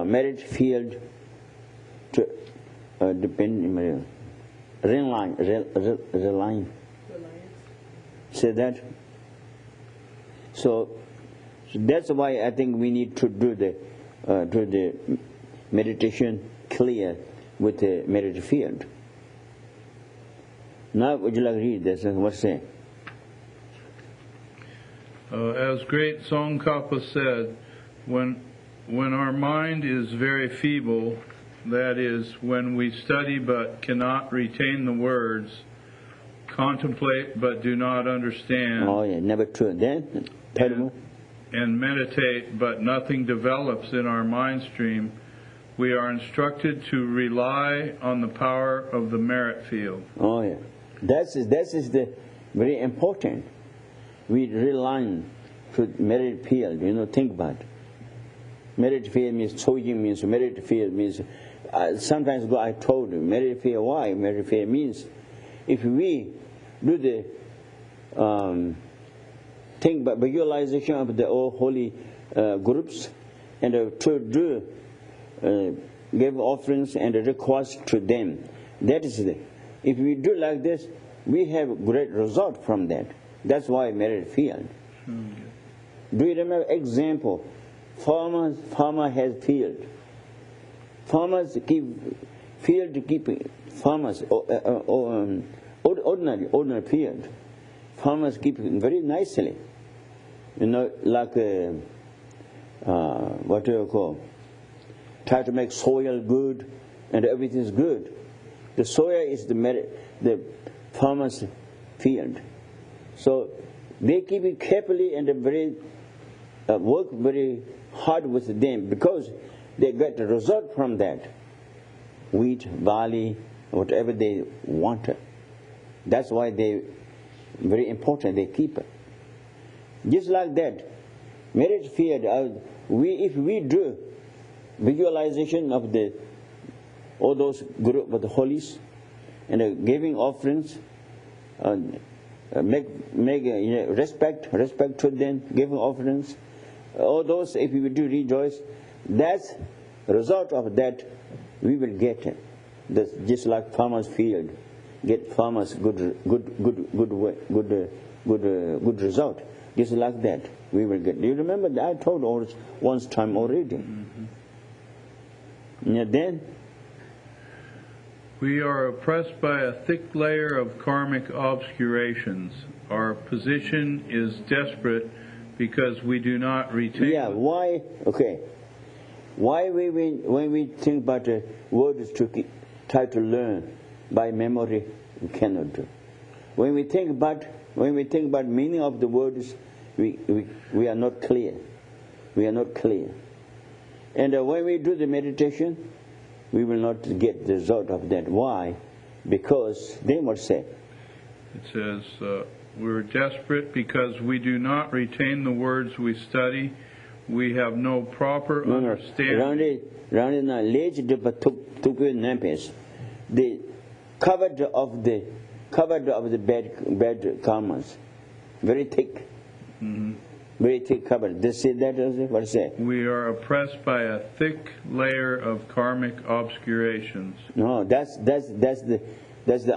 merit field to depend relying. Say that. So that's why I think we need to do the meditation clear with the merit field. Now would you like to read this? What's saying? As great Tsongkhapa said, when our mind is very feeble, that is, when we study but cannot retain the words, contemplate but do not understand. Oh yeah, never true. Then and meditate but nothing develops in our mind stream, we are instructed to rely on the power of the merit field. Oh yeah, that is the very important. We rely on merit field. Think about it. Merit field means chojing means merit field means. Sometimes ago I told you merit field. Why merit field means? If we do the think about visualization of the all holy groups and to do give offerings and request to them. That is it. If we do like this, we have great result from that. That's why merit field. Do you remember example? Farmer has field. Farmers keep field to keep farmers ordinary field. Farmers keep it very nicely. Like what do you call? Try to make soil good, and everything is good. The soil is the farmer's field. So they keep it carefully and work very hard with them because they get the result from that. Wheat, barley, whatever they want. That's why they very important. They keep it. Just like that, marriage field. If we do visualization of all those group of the holies and giving offerings, make respect to them, giving offerings, all those. If we do rejoice, that's the result of that. We will get it. That's just like farmers' field, get farmers good result. Just like that, we will get. Do you remember that I told once time already? And then we are oppressed by a thick layer of karmic obscurations. Our position is desperate because we do not retain. Yeah. Why? Okay. Why when we think about words to try to learn by memory, we cannot do. When we think about meaning of the words, we are not clear. We are not clear. And when we do the meditation, we will not get the result of that. Why? Because they must say. It says we're desperate because we do not retain the words we study. We have no proper understanding. The covered of the bad karmas, very thick, very thick covered. They say that also. What say? We are oppressed by a thick layer of karmic obscurations. No, that's the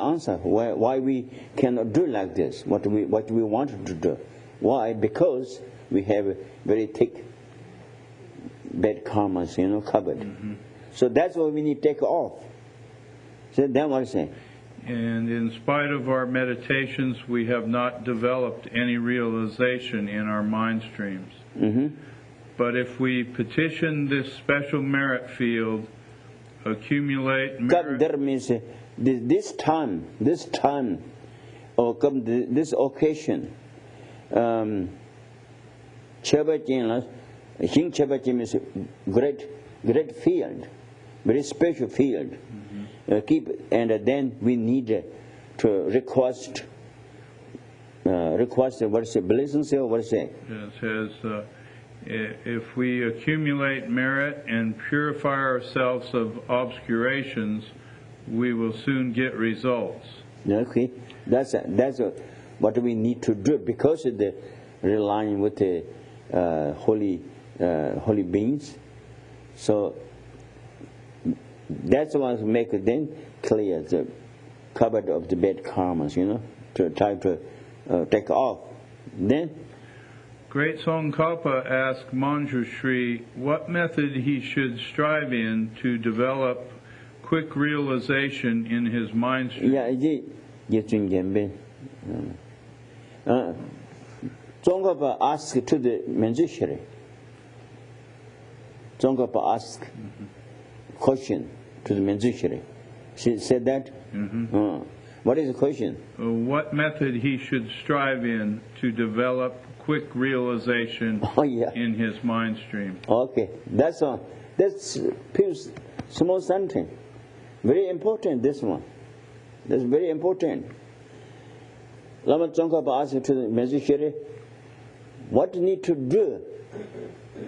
answer. Why we cannot do like this? What we wanted to do? Why? Because we have very thick bad karmas, covered. So that's why we need to take off. So then what I say? And in spite of our meditations, we have not developed any realization in our mind streams. But if we petition this special merit field, accumulate merit... That means this time, or come this occasion, Hing Chabachim is great field, very special field. Then we need to request what is it, blessings or what is it? It says, if we accumulate merit and purify ourselves of obscurations, we will soon get results. Okay, that's what we need to do because of the relying with the holy beings. So that's what make them clear the cupboard of the bad karmas, to try to take off. Then Great Tsongkhapa asked Manjushri what method he should strive in to develop quick realization in his mind stream. Tsongkhapa asked to the Manjushri. Tsongkhapa asked question to the Manjushri. She said that? What is the question? What method he should strive in to develop quick realization in his mind stream. Okay, that's all. That's pure small something. Very important, this one. That's very important. Lama Tsongkhapa asked to the Manjushri, what need to do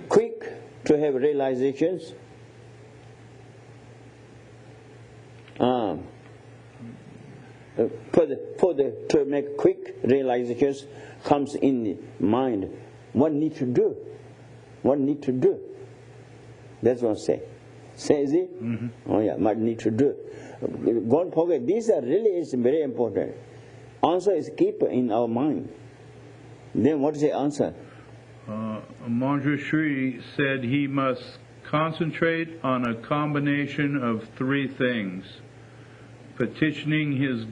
quick to have realizations? To make quick realizations comes in the mind. What need to do? What need to do? That's what I say. Says it? What need to do? Don't forget, these are really is very important. Answer is keep in our mind. Then what is the answer? Manjushri said he must concentrate on a combination of three things: petitioning his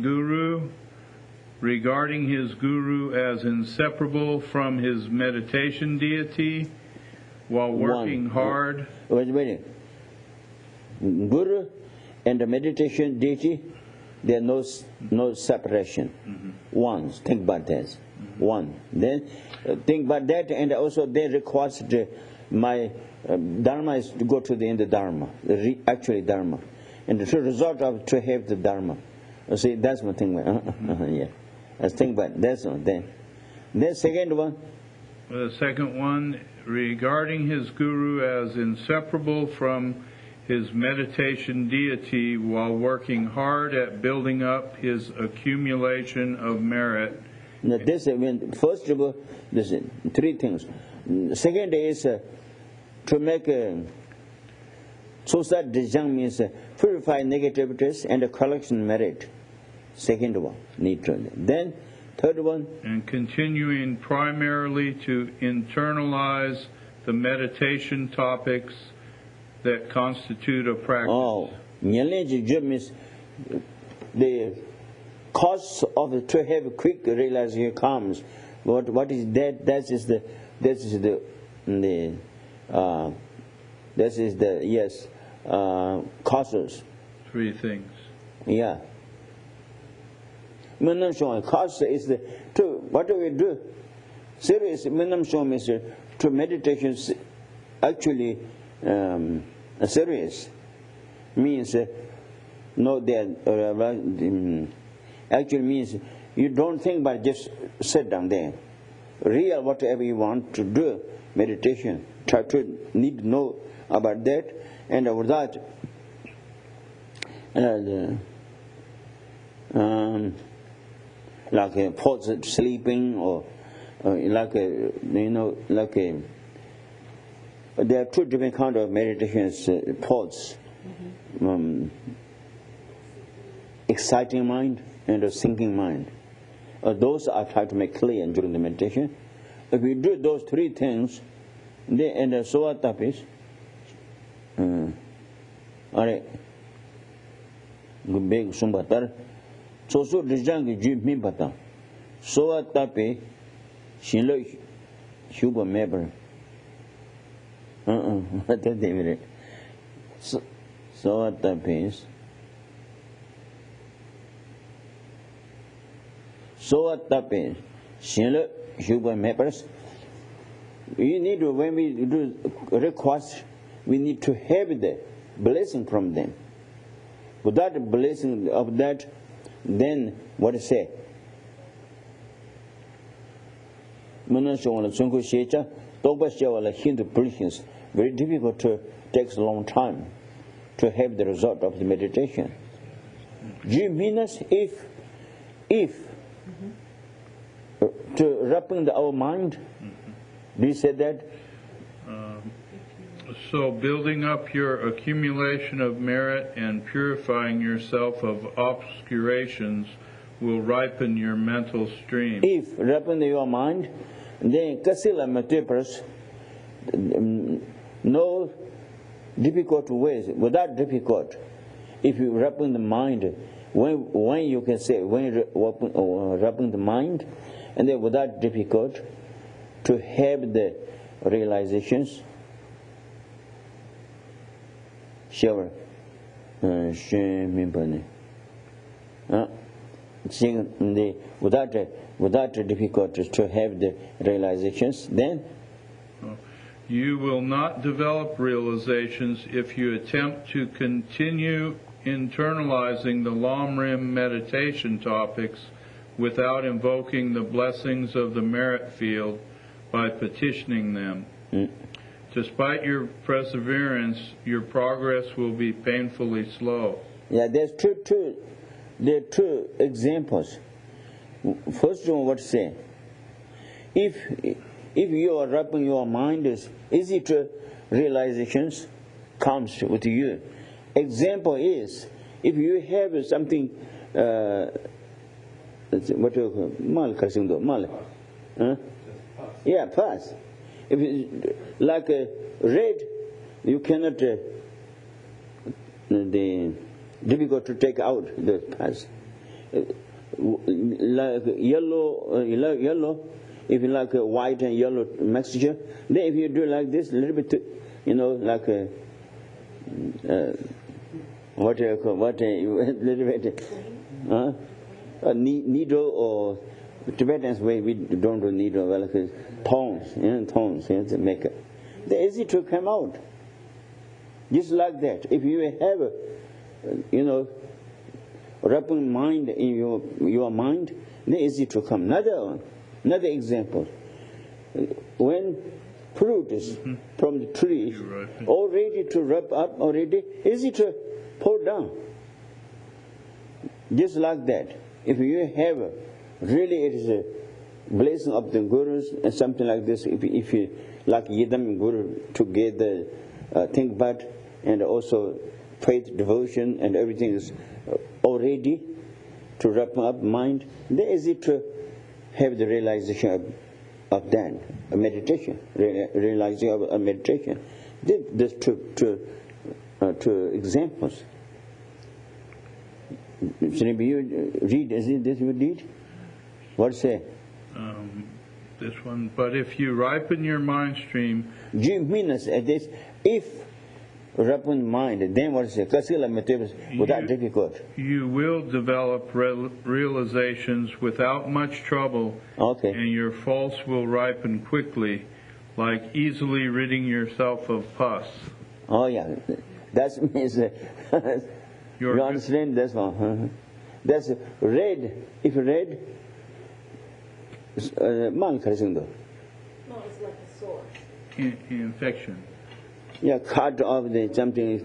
guru, regarding his guru as inseparable from his meditation deity, while working hard. Wait. Guru and the meditation deity, there no separation. One, think about that. One. Then think about that, and also they request my Dharma is to go to the end of Dharma, actually Dharma. And the result of to have the Dharma. See, that's one thing. Yeah. Let's think about that's one. Then second one. The second one, regarding his guru as inseparable from his meditation deity while working hard at building up his accumulation of merit. Now this, first of all, this three things. Second is to make Sosa Dijang means purify negativities and collection merit. Second one, need to. Then third one. And continuing primarily to internalize the meditation topics that constitute a practice. Oh, means the cause of to have quick realization comes. What is that? That is the yes causes. Three things. Yeah. Minam shong cause is the to what do we do? Serious minam shong is to meditation actually serious means no that actually means you don't think but just sit down there. Real whatever you want to do meditation. Try to need to know about that, and over that like a pause sleeping or like a there are two different kind of meditations. Pause, exciting mind and a sinking mind. Those I try to make clear during the meditation. If we do those three things, then and the soa tapis. Alright. Big sumbatar. So dijang ju mi bata. Soa tapi shinlo shuba meber. What did they mean? Soa tapis. Soa tapis shinlo shuba members. We need to, when we do request, we need to have the blessing from them. Without the blessing of that, then what to say? Very difficult to takes a long time to have the result of the meditation. Means if to wrapping our mind. Do you say that? So building up your accumulation of merit and purifying yourself of obscurations will ripen your mental stream. If ripen your mind, then kasila matipras, no difficult ways, without difficult. If you ripen the mind, when you can say, when you ripen the mind, and then without difficult, to have the realizations, sure, without difficulties to have the realizations, then you will not develop realizations if you attempt to continue internalizing the Lam Rim meditation topics without invoking the blessings of the merit field by petitioning them. Despite your perseverance, your progress will be painfully slow. Yeah, there are two examples. First one, what to say? If you are wrapping your mind, is easy to realizations comes with you. Example is, if you have something, what do you call mal? Yeah, pass. If it's like a red, you cannot difficult to take out the pass. Like yellow, if you like a white and yellow mixture, then if you do like this, a little bit, you know, like a what do you call a little bit, a needle, or Tibetans way we don't do needle, well, like tones, tones, to make it. They're easy to come out. Just like that. If you have, you know, wrapping mind in your mind, then easy to come. Another example. When fruit is from the tree, all ready to wrap up, already easy to pull down. Just like that. If you have really, it is a blessing of the gurus and something like this. If you like Yidam Guru together, think about, and also faith, devotion, and everything is already to wrap up mind, then is it to have the realization of that, a meditation, realizing of a meditation. There's two examples. Should you read? Is it this you read? What say? This one. But if you ripen your mind stream, means this. If ripen mind, then what is it? Without difficult. You will develop realizations without much trouble, okay. And your false will ripen quickly, like easily ridding yourself of pus. Oh yeah, that means you understand this one. That's red. If red, no, it's like a sore. Infection. Yeah, cut off the something.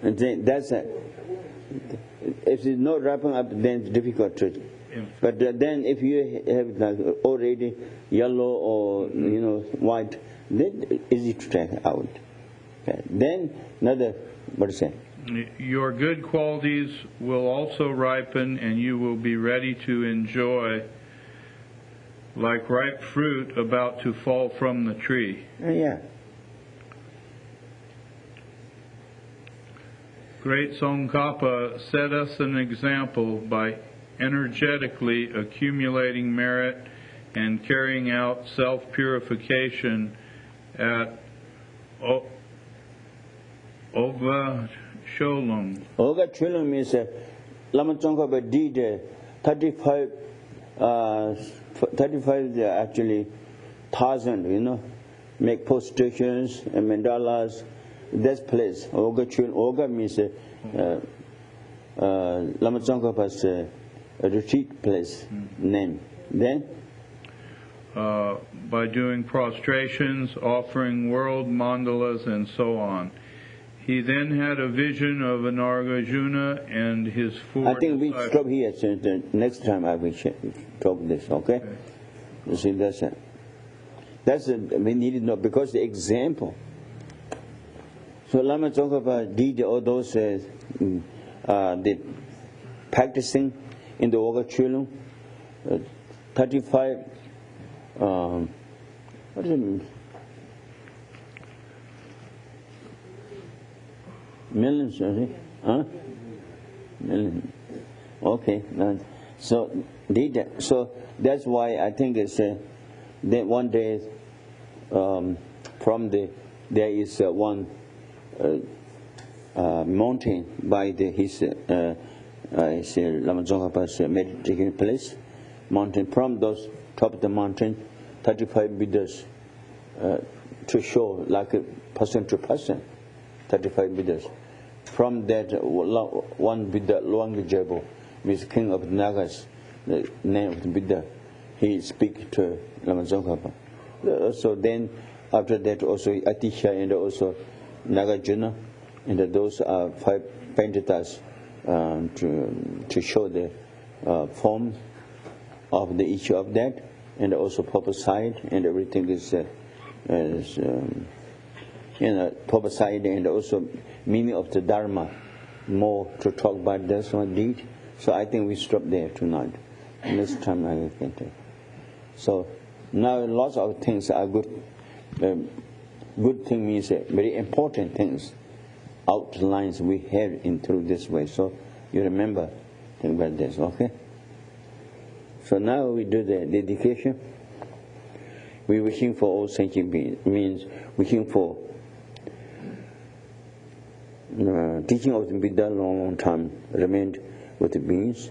And then that's if it's not wrapping up, then it's difficult to. But then if you have like already yellow or white, then easy to take out. Okay. Then another, what is it? Your good qualities will also ripen, and you will be ready to enjoy, like ripe fruit about to fall from the tree. Yeah. Great Tsongkhapa set us an example by energetically accumulating merit and carrying out self-purification at Oga Cholung. Oga Cholung means Lam Tsongkhapa did 35 actually 1,000, make post-stations and mandalas. That place, Oga Cholung. Oga means Lama Tsongkhapa's retreat place name. Then? By doing prostrations, offering world mandalas, and so on. He then had a vision of an Nagarjuna and his four I think we disciples. stop here. So the next time I will talk this, okay? You see, we need to know, because the example. So Lama Tsongkhapa did all those the practicing in the Oga Cholung, 35 what does it mean? Millions, huh? Millions. Okay. So did that. So that's why I think it's that one day there is one mountain by his Lama Tsongkhapa's meditating place. Mountain, from those top of the mountain, 35 Buddhas to show, like a person to person, 35 Buddhas. From that one Buddha, Luangjabu, with king of the Nagas, the name of the Buddha, he speak to Lama Tsongkhapa. So then after that also Atisha and also Nagarjuna, and those are 5 Panditas to show the form of the issue of that, and also proper side, and everything is proper side, and also meaning of the Dharma, more to talk about this one deed. So I think we stop there tonight. Next time I can take. So now lots of things are good. Good thing means very important things, outlines we have in through this way. So you remember, think about this, okay? So now we do the dedication. We wishing for all sentient beings, means wishing for teaching of the Buddha long time remained with the beings.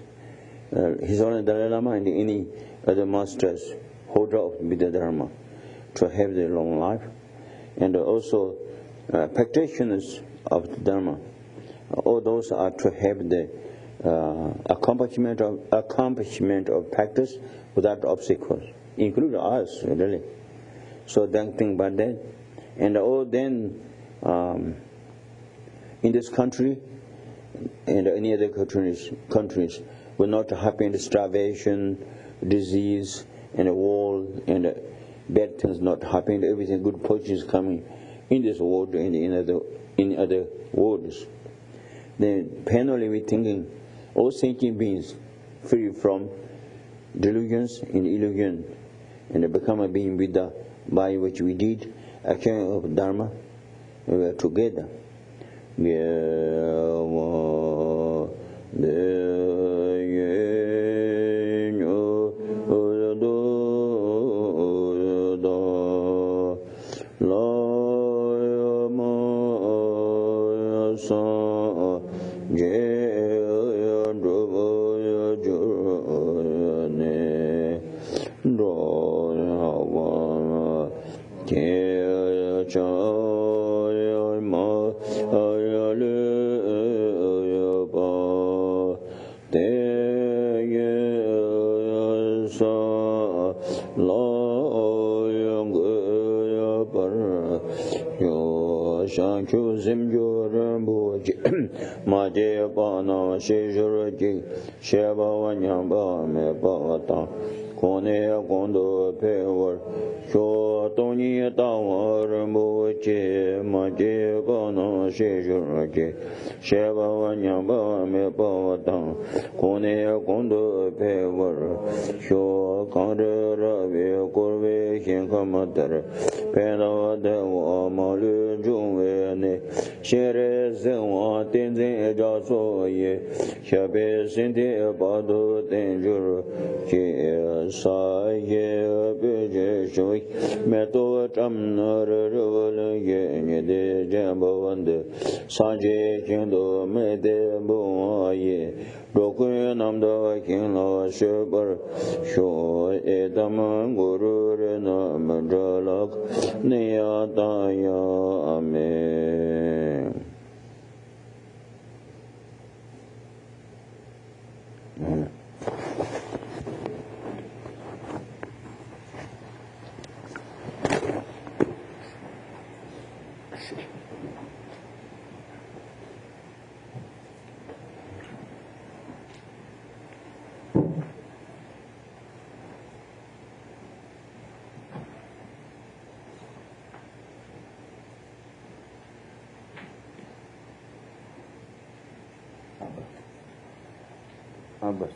His Holiness Dalai Lama and any other masters, holder of the Buddha Dharma, to have the long life, and also practitioners of the Dharma. All those are to have the accomplishment of practice without obstacles, including us, really. So don't think about that. And then in this country and any other countries will not happen starvation, disease, and war, and bad things not happen. Everything good fortunes coming in this world and in other worlds. Then finally we thinking all sentient beings free from delusions and illusion, and become a being Buddha, by which we did action of Dharma. We were together. Abbas.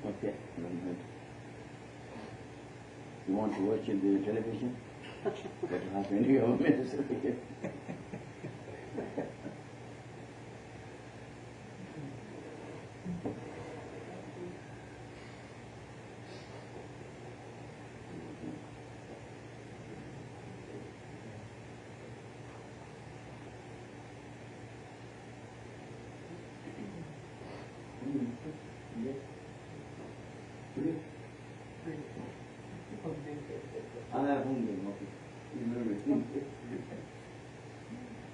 Okay. You want to watch the television? That happened to your ministry.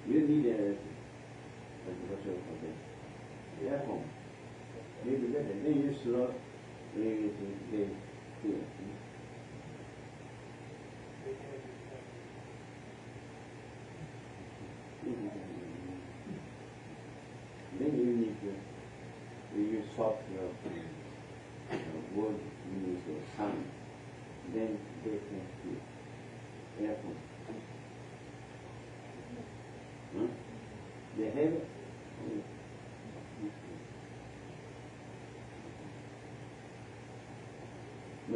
You need a yeah, home. Maybe better. Then you slow. Then you need to use soft word means sound. Then they can feel. Earphone. Huh? Good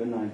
night.